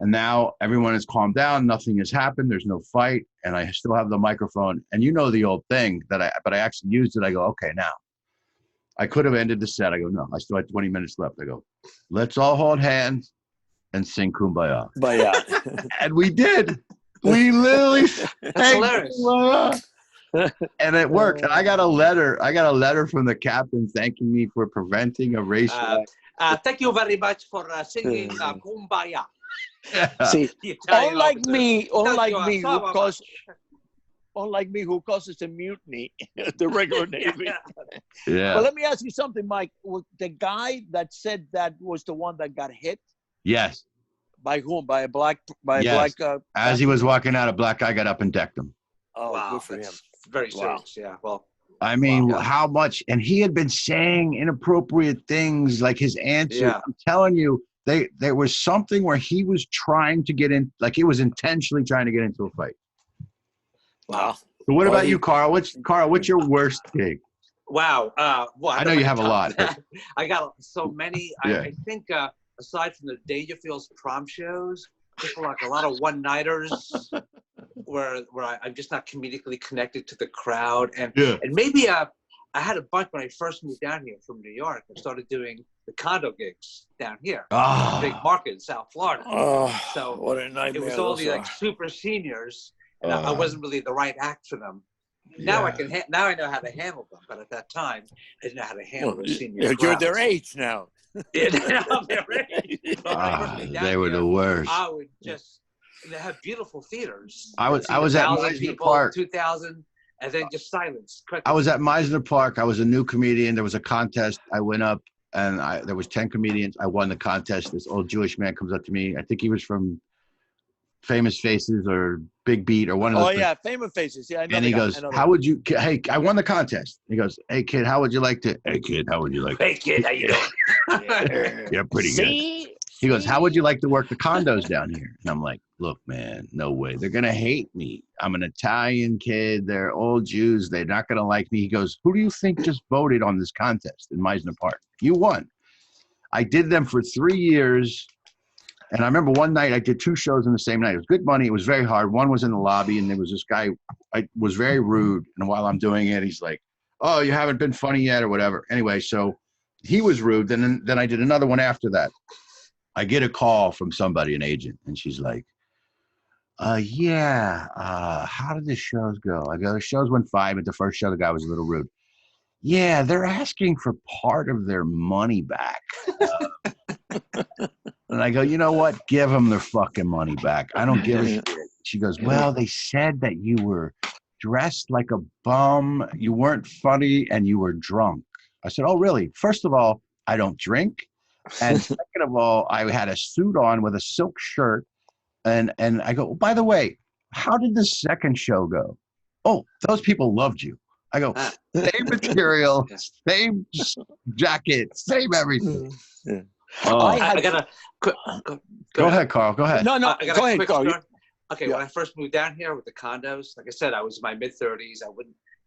And now everyone has calmed down. Nothing has happened. There's no fight. And I still have the microphone. And you know the old thing but I actually used it. I go, okay, now. I could have ended the set. I go, no, I still had 20 minutes left. I go, let's all hold hands and sing Kumbaya. And we did. We literally sang Kumbaya. And it worked. And I got a letter from the captain thanking me for preventing a race. Thank you very much for singing Kumbaya. See, unlike me, who causes a mutiny, the regular Navy. Yeah. But let me ask you something, Mike. The guy that said that was the one that got hit? Yes. By whom? By a black? As he was walking out, a black guy got up and decked him. Oh, wow, good for him. Very serious. Yeah. Well, I mean, how much? And he had been saying inappropriate things, like his answer. Yeah. I'm telling you, there was something where he was trying to get in, like he was intentionally trying to get into a fight. Wow. So what about you, Carl? What's your worst gig? Wow. Well, I know you have a lot. I got so many. Yeah. I think aside from the Dangerfield's prom shows, just like a lot of one-nighters where I'm just not comedically connected to the crowd. And maybe I had a bunch when I first moved down here from New York. I started doing the condo gigs down here. Big market in South Florida. So what a nightmare. It was all the like super seniors. And I wasn't really the right act for them. Now I can. Now I know how to handle them, but at that time, I didn't know how to handle the senior crowd. You're their age now. Yeah, I'm their age. They were the worst. I would just. They have beautiful theaters. I was at Meisner Park. 2,000, and then just silence. I was at Meisner Park. I was a new comedian. There was a contest. I went up, and there was 10 comedians. I won the contest. This old Jewish man comes up to me. I think he was from Famous Faces or Big Beat or one of those. Oh, yeah, Famous Faces. Yeah, I know. And he goes, how would you, hey, I won the contest. He goes, hey, kid, how would you like to, hey, kid, how would you like to? Hey, kid, how you doing? Yeah, pretty good. He goes, how would you like to work the condos down here? And I'm like, look, man, no way. They're going to hate me. I'm an Italian kid. They're old Jews. They're not going to like me. He goes, who do you think just voted on this contest in Meisner Park? You won. I did them for 3 years. And I remember one night I did 2 shows in the same night. It was good money. It was very hard. One was in the lobby, and there was this guy. I was very rude. And while I'm doing it, he's like, oh, you haven't been funny yet or whatever. Anyway, so he was rude. Then I did another one after that. I get a call from somebody, an agent, and she's like, how did the shows go? I go, the shows went fine, but the first show, the guy was a little rude. Yeah, they're asking for part of their money back. And I go, you know what? Give them their fucking money back. I don't give a shit. She goes, well, they said that you were dressed like a bum, you weren't funny, and you were drunk. I said, oh, really? First of all, I don't drink. And second of all, I had a suit on with a silk shirt. And I go, oh, by the way, how did the second show go? Oh, those people loved you. I go, same material, same jacket, same everything. Yeah. I got a go ahead, Carl. Go ahead. No, go ahead, Carl. Okay, when I first moved down here with the condos, like I said, I was in my mid-30s. I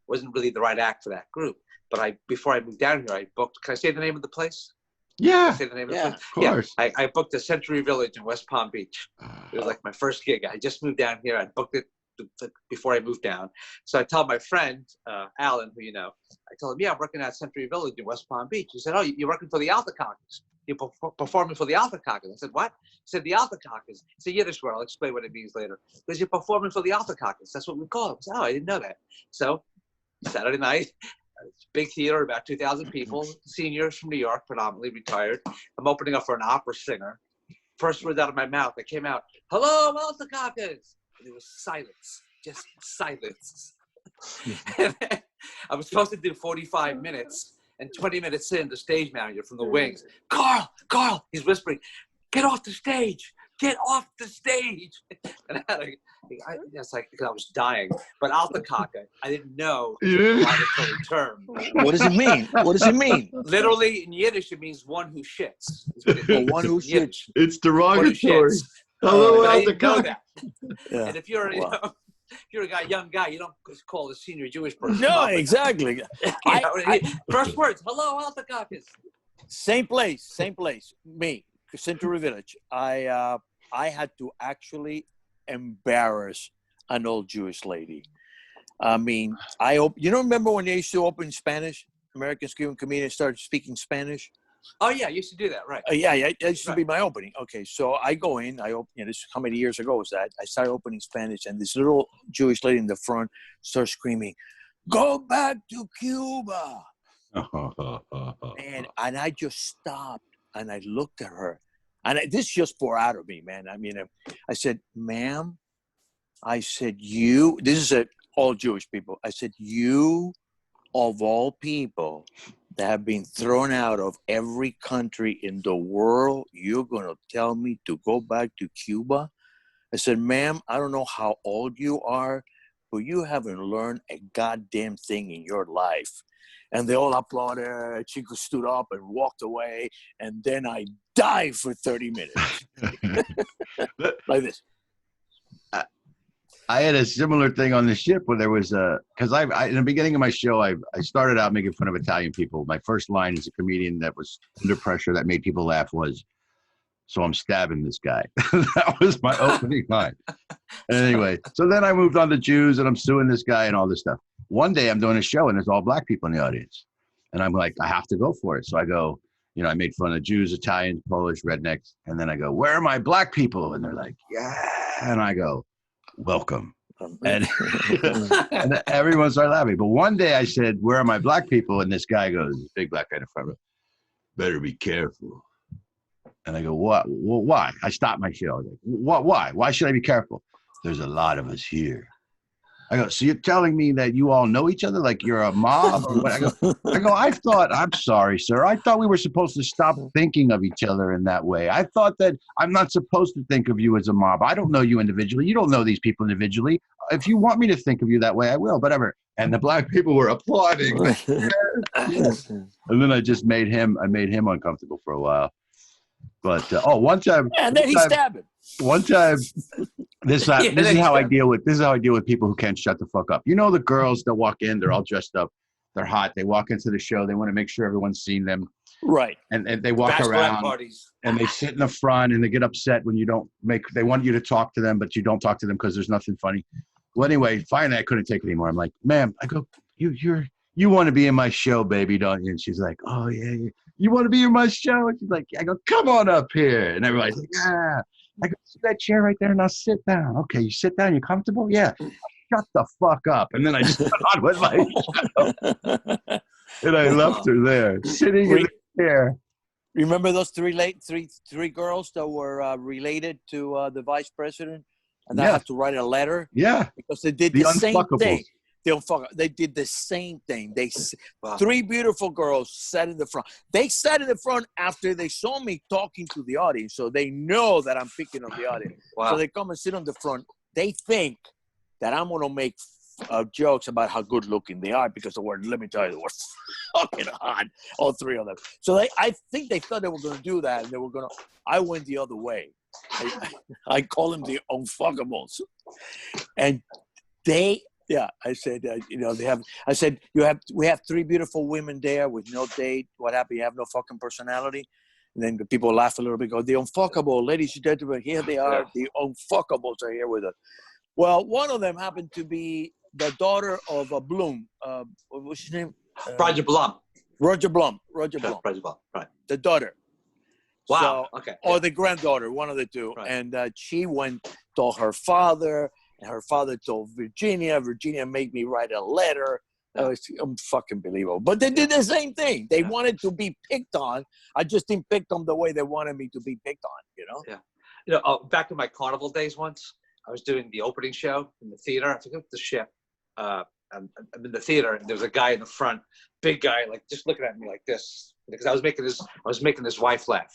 wasn't really the right act for that group. But before I moved down here, I booked. Can I say the name of the place? Yeah. Say the name of the place? Of course. Yeah, I booked the Century Village in West Palm Beach. It was like my first gig. I just moved down here. I booked it before I moved down. So I told my friend, Alan, who you know, I told him, yeah, I'm working at Century Village in West Palm Beach. He said, oh, you're working for the Alta Cockers. You're performing for the Alta Cockers. I said, what? He said, the Alta Cockers. It's a Yiddish word. I'll explain what it means later. Because you're performing for the Alta Cockers. That's what we call it. I said, oh, I didn't know that. So Saturday night, big theater, about 2,000 people, seniors from New York, predominantly retired. I'm opening up for an opera singer. First words out of my mouth, that came out, hello, Alta Cockers. And it was silence, just silence. I was supposed to do 45 minutes, and 20 minutes in, the stage manager from the wings, Carl, he's whispering, get off the stage, get off the stage. And I was dying. But Alta Cocker, I didn't know the derogatory term. What does it mean? What does it mean? Literally, in Yiddish, it means one who shits. One who shits. It's derogatory. Hello, I didn't know that. Yeah. And if you're, if you're a young guy, you don't call a senior Jewish person. No, exactly. First words, hello, Alta Cockers. Same place. Me, Century Village. I had to actually embarrass an old Jewish lady. I mean, you don't remember when they used to open Spanish? American Cuban comedians started speaking Spanish. Oh yeah, I used to do that, right? Yeah, it used to be my opening. Okay, so I go in. I open. This how many years ago was that? I started opening Spanish, and this little Jewish lady in the front starts screaming, "Go back to Cuba!" and I just stopped and I looked at her, and this just poured out of me, man. I mean, I said, "Ma'am," I said, "You." This is all Jewish people. I said, "You, of all people, that have been thrown out of every country in the world, you're going to tell me to go back to Cuba?" I said, "Ma'am, I don't know how old you are, but you haven't learned a goddamn thing in your life." And they all applauded. Chico stood up and walked away. And then I died for 30 minutes. Like this. I had a similar thing on the ship where there was because I in the beginning of my show, I started out making fun of Italian people. My first line as a comedian that was under pressure that made people laugh was, "So I'm stabbing this guy." That was my opening line. Anyway, so then I moved on to Jews and I'm suing this guy and all this stuff. One day I'm doing a show and there's all black people in the audience. And I'm like, I have to go for it. So I go, I made fun of Jews, Italians, Polish, rednecks. And then I go, "Where are my black people?" And they're like, "Yeah." And I go, "Welcome And, and everyone started laughing. But one day I said, where are my black people? And this guy goes, big black guy in the front row, better be careful. And I go, what? Well, why? I stopped my show. I was like, what? Why? Why should I be careful? There's a lot of us here. I go, so you're telling me that you all know each other, like you're a mob? Or what? I thought, I'm sorry, sir. I thought we were supposed to stop thinking of each other in that way. I thought that I'm not supposed to think of you as a mob. I don't know you individually. You don't know these people individually. If you want me to think of you that way, I will, whatever. And the black people were applauding. And then I just made him uncomfortable for a while. But one time, and then he stabbed him. One time, this is how I deal with people who can't shut the fuck up. You know, the girls that walk in, they're all dressed up, they're hot. They walk into the show, they want to make sure everyone's seen them, right? And they walk around parties. And they sit in the front, and they get upset when you don't make. They want you to talk to them, but you don't talk to them because there's nothing funny. Well, anyway, finally, I couldn't take it anymore. I'm like, ma'am, I go, you want to be in my show, baby, don't you? And she's like, oh yeah. You want to be in my show? And she's like, I go, come on up here. And everybody's like, yeah. I go, see that chair right there? Now sit down. Okay, you sit down. You comfortable? Yeah. Shut the fuck up. And then I just went on with my show. And I left her there, sitting in the chair. Remember those three girls that were related to the vice president? And they had to write a letter? Yeah. Because they did the same thing. They did the same thing. Three beautiful girls sat in the front. They sat in the front after they saw me talking to the audience, so they know that I'm picking on the audience. Wow. So they come and sit on the front. They think that I'm going to make jokes about how good looking they are because let me tell you, they were fucking hot, all three of them. So I think they thought they were going to do that, and they were going to. I went the other way. I call them the unfuckables, and they. Yeah, I said, I said, we have three beautiful women there with no date. What happened? You have no fucking personality. And then the people laugh a little bit, go, the unfuckable, ladies and gentlemen, here they are. The unfuckables are here with us. Well, one of them happened to be the daughter of a Bloom. What's his name? Roger Blum. Roger Blum, right. The daughter. Wow, okay. Or the granddaughter, one of the two. Right. And she went to her father. And her father told Virginia. Virginia made me write a letter. It was fucking believable. But they did the same thing. They wanted to be picked on. I just didn't pick them the way they wanted me to be picked on, you know? Yeah. Back in my carnival days once, I was doing the opening show in the theater. I forget the ship. I'm in the theater, and there was a guy in the front, big guy, like just looking at me like this. Because I was making his wife laugh.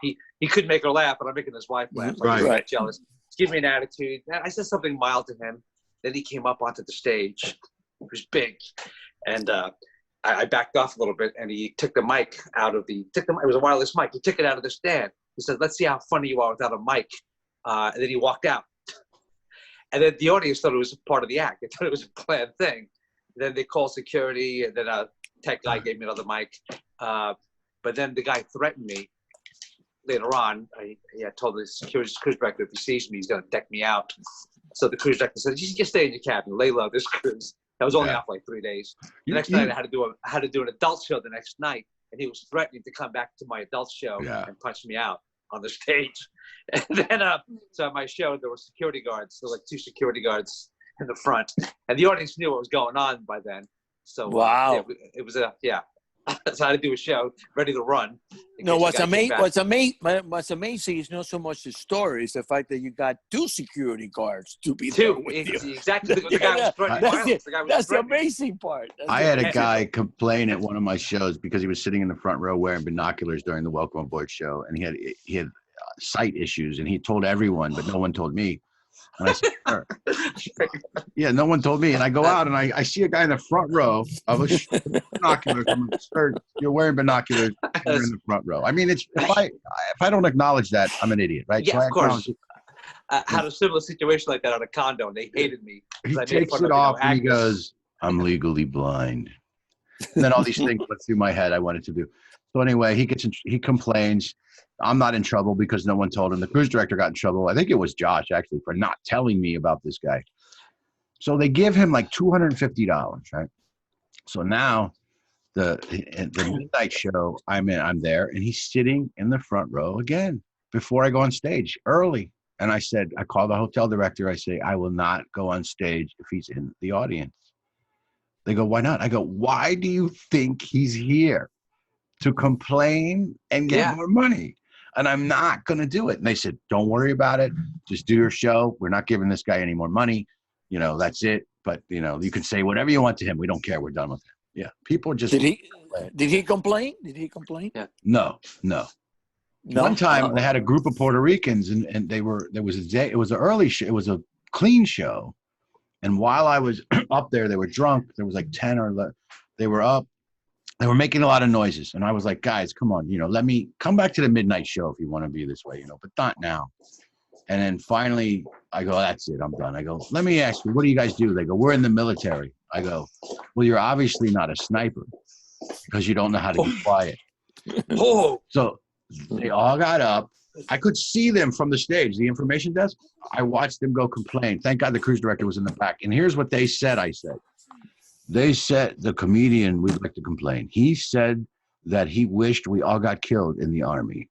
He couldn't make her laugh, but I'm making his wife laugh. Like, right. Jealous. Give me an attitude. I said something mild to him. Then he came up onto the stage. He was big. And I backed off a little bit, and he took the mic out of it was a wireless mic. He took it out of the stand. He said, let's see how funny you are without a mic. And then he walked out. And then the audience thought it was part of the act. They thought it was a planned thing. Then they called security, and then a tech guy gave me another mic. But then the guy threatened me. Later on, I told the cruise director, if he sees me, he's going to deck me out. So the cruise director said, "You just stay in your cabin, lay low this cruise." I was only out for like 3 days. The next night, I had to do an adult show the next night, and he was threatening to come back to my adult show and punch me out on the stage. And then, so at my show, there were security guards, so like 2 security guards in the front, and the audience knew what was going on by then. So wow, it was so I had to do a show, ready to run. No, what's amazing is not so much the story; it's the fact that you got 2 security guards to be there with you. Exactly. The guy was threatening. That's the amazing part. I had a guy complain at one of my shows because he was sitting in the front row wearing binoculars during the Welcome Aboard show, and he had sight issues, and he told everyone, but no one told me. And I said, sure. Yeah, no one told me. And I go out and I see a guy in the front row of a binoculars. You're wearing binoculars. You're in the front row. I mean, if I don't acknowledge that, I'm an idiot, right? Yeah, so of course. I had a similar situation like that at a condo, and they hated me. He takes it off and he goes, "I'm legally blind." And then all these things went through my head I wanted to do. So anyway, he complains. I'm not in trouble because no one told him. The cruise director got in trouble. I think it was Josh, actually, for not telling me about this guy. So they give him like $250, right? So now the midnight show, I'm there, and he's sitting in the front row again before I go on stage early. And I said, I called the hotel director. I say, I will not go on stage if he's in the audience. They go, why not? I go, why do you think he's here? To complain and get more money. And I'm not going to do it. And they said, don't worry about it. Just do your show. We're not giving this guy any more money. You know, that's it. But, you know, you can say whatever you want to him. We don't care. We're done with him. Yeah. People just. Did he complain? Did he complain? Yeah. No. One time they had a group of Puerto Ricans and there was a day, it was an early show. It was a clean show. And while I was up there, they were drunk. There was like 10 or 11. They were up. They were making a lot of noises. And I was like, guys, come on, you know, let me come back to the midnight show if you want to be this way, you know, but not now. And then finally I go, that's it. I'm done. I go, let me ask you, what do you guys do? They go, we're in the military. I go, well, you're obviously not a sniper because you don't know how to be quiet. So they all got up. I could see them from the stage, the information desk. I watched them go complain. Thank God the cruise director was in the back. And here's what they said, I said. They said, the comedian, we'd like to complain. He said that he wished we all got killed in the army.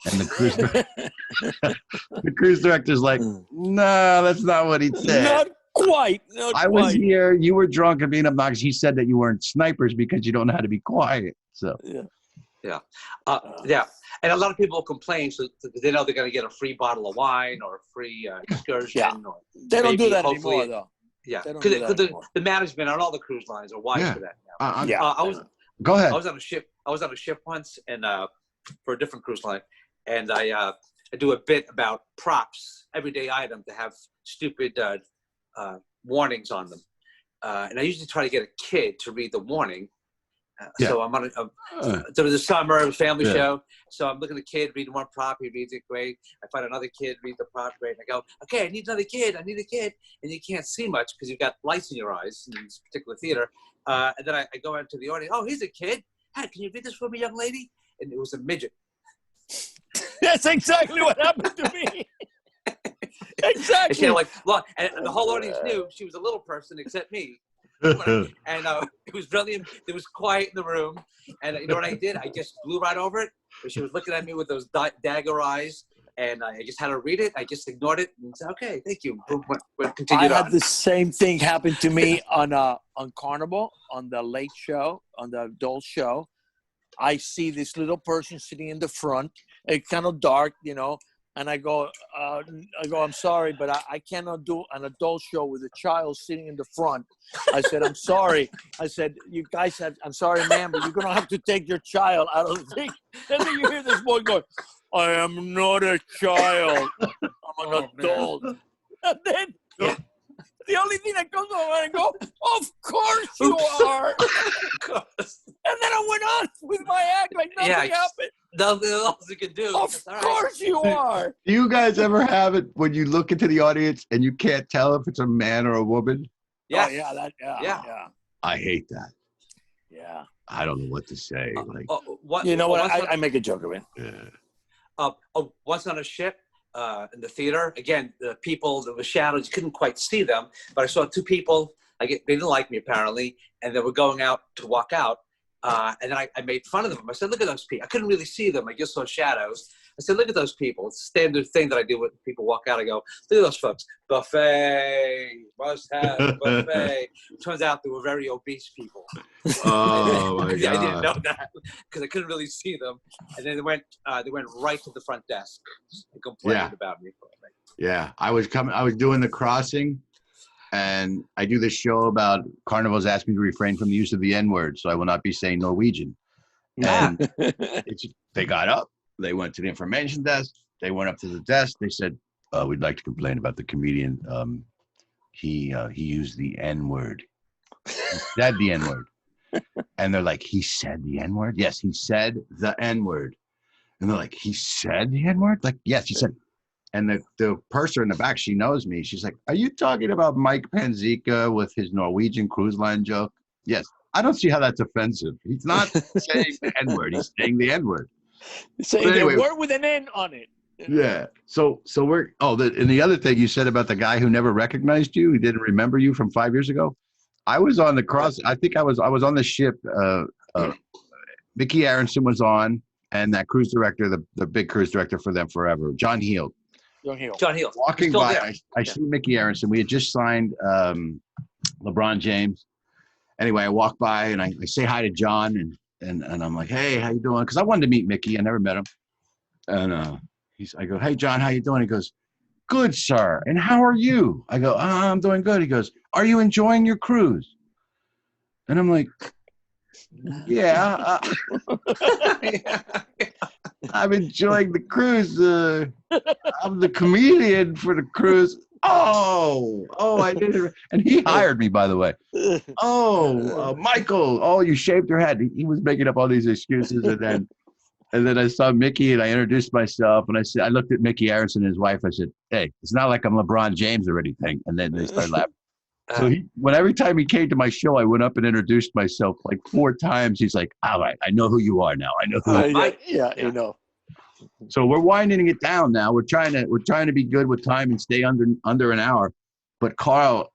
And the cruise director's like, no, that's not what he said. Not quite. I was here. You were drunk and being obnoxious. He said that you weren't snipers because you don't know how to be quiet. So, yeah. And a lot of people complain so they know they're going to get a free bottle of wine or a free excursion. Yeah. Or they don't do that anymore, though. Yeah, because the management on all the cruise lines are wise for that now. Go ahead. I was on a ship once, and for a different cruise line, and I do a bit about props, everyday item, to have stupid warnings on them, and I usually try to get a kid to read the warning. So I'm on it was a summer family show. So I'm looking at a kid reading one prop. He reads it great. I find another kid read the prop great. And I go, okay, I need another kid. I need a kid. And you can't see much because you've got lights in your eyes in this particular theater. And then I go out to the audience. Oh, he's a kid. Hey, can you read this for me, young lady? And it was a midget. That's exactly what happened to me. Exactly. And, and the whole audience knew she was a little person except me. And it was brilliant. It was quiet in the room, and you know what I did? I just blew right over it. But she was looking at me with those dagger eyes, and I just had to read it. I just ignored it and said, "Okay, thank you." I had the same thing happen to me on Carnival, on the late show, on the adult show. I see this little person sitting in the front. It's kind of dark, you know. And I go, I'm sorry, but I cannot do an adult show with a child sitting in the front. I said, I'm sorry. I said, you guys I'm sorry, ma'am, but you're going to have to take your child out of the thing. And then you hear this boy going, I am not a child. I'm an adult. And then the only thing that comes over and I go, of course you are. And then I went on with my act like nothing happened. Nothing else you can do. Of course you are. Do you guys ever have it when you look into the audience and you can't tell if it's a man or a woman? Yeah. Oh, yeah. I hate that. Yeah. I don't know what to say. You know what? I make a joke of it. Yeah. Once on a ship in the theater, again, the people, there were shadows, you couldn't quite see them, but I saw two people. They didn't like me apparently, and they were going out to walk out. And then I made fun of them. I said, look at those people. I couldn't really see them. I just saw shadows. I said, look at those people. It's a standard thing that I do when people walk out. I go, look at those folks. Buffet. Must have a buffet. Turns out they were very obese people. Oh, my God. I didn't know that because I couldn't really see them. And then they went right to the front desk and complained about me. Yeah. I was doing the crossing. And I do this show about Carnival's asked me to refrain from the use of the N-word, so I will not be saying Norwegian. And they got up. They went to the information desk. They went up to the desk. They said, we'd like to complain about the comedian. He used the N-word. He said the N-word. And they're like, he said the N-word? Yes, he said the N-word. And they're like, he said the N-word? Like, yes, he said. And the purser in the back, she knows me. She's like, are you talking about Mike Panzeca with his Norwegian cruise line joke? Yes. I don't see how that's offensive. He's not saying the N-word. He's saying the N-word. Saying the word with an N on it. Yeah. So we're, and the other thing you said about the guy who never recognized you, he didn't remember you from 5 years ago. I was on the cross. I think I was on the ship. Mickey Aronson was on, and that cruise director, the big cruise director for them forever, John Heald. John Hill. Walking by, I see Mickey Aronson. We had just signed LeBron James. Anyway, I walk by and I say hi to John and I'm like, hey, how you doing? Because I wanted to meet Mickey. I never met him. And I go, hey, John, how you doing? He goes, good, sir. And how are you? I go, I'm doing good. He goes, are you enjoying your cruise? And I'm like, yeah. I'm enjoying the cruise. I'm the comedian for the cruise. Oh, I did it. And he hired me, by the way. Michael. Oh, you shaved your head. He was making up all these excuses. And then I saw Mickey and I introduced myself. And I looked at Mickey Aronson and his wife. I said, hey, it's not like I'm LeBron James or anything. And then they started laughing. So every time he came to my show, I went up and introduced myself like 4 times. He's like, all right, I know who you are now. I know who you are. Yeah, you know. So we're winding it down now. We're trying to be good with time and stay under an hour. But Carl,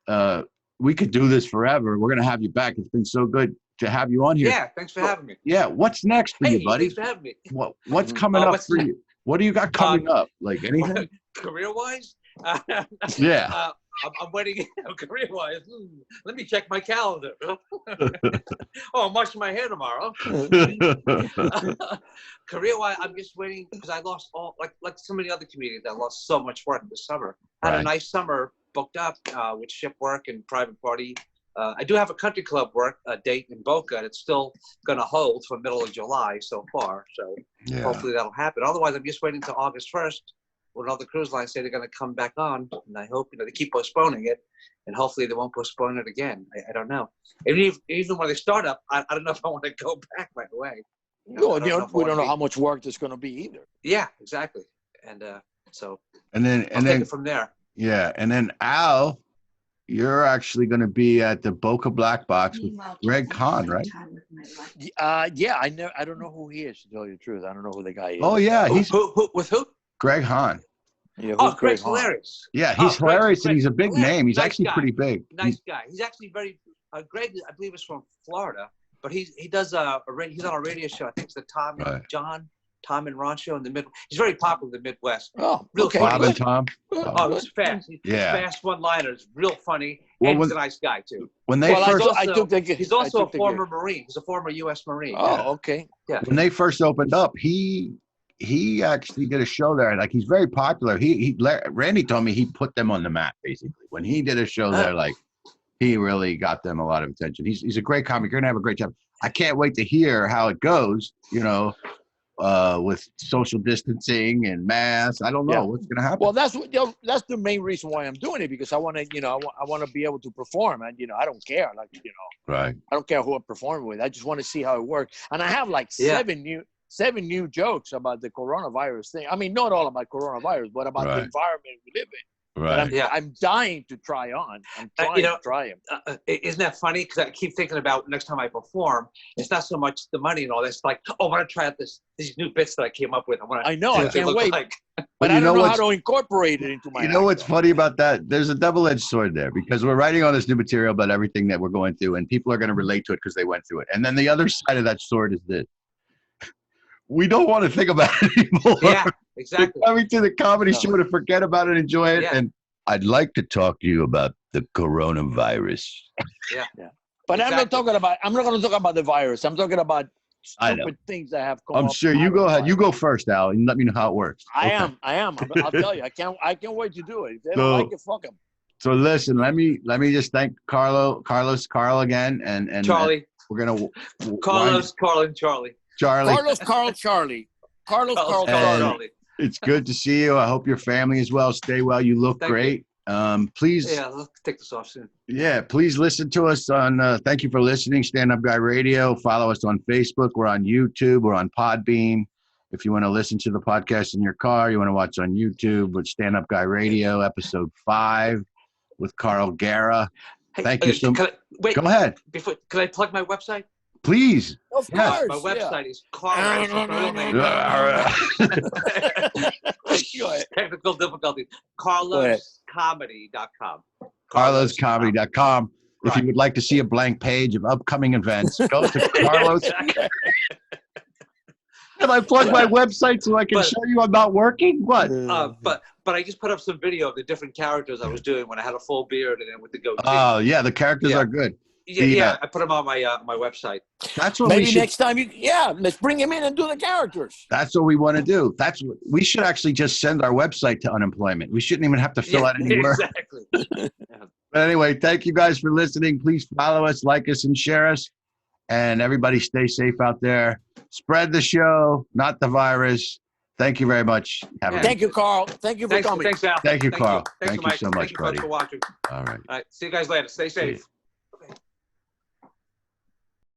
we could do this forever. We're gonna have you back. It's been so good to have you on here. Yeah, thanks for having me. Yeah, what's next for you, buddy? Thanks for having me. What's coming up for you? What do you got coming up? Like anything? Career-wise? Yeah. I'm waiting career-wise. Let me check my calendar. I'm washing my hair tomorrow. Career-wise, I'm just waiting because I lost all, like so many other comedians, I lost so much work this summer. I had a nice summer booked up with ship work and private party. I do have a country club work date in Boca, and it's still going to hold for middle of July so far. So hopefully that'll happen. Otherwise, I'm just waiting until August 1st. When all the cruise lines say they're going to come back on, and I hope they keep postponing it, and hopefully they won't postpone it again. I don't know. Even when they start up, I don't know if I want to go back right away. We don't know how much work there's going to be either. Yeah, exactly. And so and then take it from there. Yeah, and then Al, you're actually going to be at the Boca Black Box with Greg Hahn, right? Yeah, I don't know who he is, to tell you the truth. I don't know who the guy is. Oh yeah, he's with who? Greg Hahn. Yeah, Greg's hilarious. Yeah, he's hilarious, and he's a big name. He's actually pretty big. Nice guy. He's actually very. Greg, I believe, is from Florida, but he does he's on a radio show. I think it's the Tom and Ron show in the Midwest. He's very popular in the Midwest. Oh, real funny. Bob and Tom. Oh, he's fast. He's fast one-liners. Real funny. And he's a nice guy too. When they he's also a former Marine. He's a former U.S. Marine. Oh, okay. Yeah. When they first opened up, he actually did a show there. Like, he's very popular. Randy told me he put them on the map, basically. When he did a show there, like, he really got them a lot of attention. He's a great comic. You're gonna have a great time. I can't wait to hear how it goes, with social distancing and masks. I don't know what's gonna happen. Well, that's the main reason why I'm doing it, because I want to, I want to be able to perform, and I don't care, right. I don't care who I'm performing with. I just want to see how it works, and I have like seven new jokes about the coronavirus thing. I mean, not all about coronavirus, but about the environment we live in. Right. I'm dying to try on. I'm trying to try them. Isn't that funny? Because I keep thinking about next time I perform, it's not so much the money and all this. Like, I want to try out these new bits that I came up with. I know. I can't wait. But I don't know how to incorporate it into my. You know what's funny about that? There's a double-edged sword there, because we're writing all this new material about everything that we're going through, and people are going to relate to it because they went through it. And then the other side of that sword is this. We don't want to think about it anymore. Yeah, exactly. We're coming to the comedy show to forget about it, enjoy it, and I'd like to talk to you about the coronavirus. Yeah. But I'm not going to talk about the virus. I'm talking about stupid things that have come up. I'm sure you go ahead. You go first, Al, and let me know how it works. I am. I'll tell you. I can't wait to do it. If they don't like it, fuck them. So listen, let me just thank Carl again, and Charlie. We're gonna Carlos, Carl, and Charlie. Carlos, Carl, Charlie. Carlos, Carl, Charlie. It's good to see you. I hope your family is well. Stay well. You look great. Please. Yeah, I'll take this off soon. Yeah, please listen to us on. Thank you for listening, Stand Up Guy Radio. Follow us on Facebook. We're on YouTube. We're on Podbean. If you want to listen to the podcast in your car, you want to watch on YouTube with Stand Up Guy Radio, episode 5 with Carl Guerra. Thank you so much. Go ahead. Can I plug my website? Please. Of course. My website is Carl. Technical difficulties. CarlosComedy.com. CarlosComedy.com. If you would like to see a blank page of upcoming events, go to Carlos. Can I plug my website so I can show you I'm not working? What? But but I just put up some video of the different characters I was doing when I had a full beard and then with the goatee. Oh yeah, the characters are good. Yeah, I put them on my my website. That's what maybe next time let's bring him in and do the characters. That's what we want to do. That's what we should actually just send our website to unemployment. We shouldn't even have to fill out any work. Exactly. But anyway, thank you guys for listening. Please follow us, like us, and share us. And everybody stay safe out there. Spread the show, not the virus. Thank you very much. Thank you, Carl. Thank you for coming. Thanks, Al. Thank you, Carl. Thank you so much, Thank you buddy. for watching. All right. All right. See you guys later. Stay safe.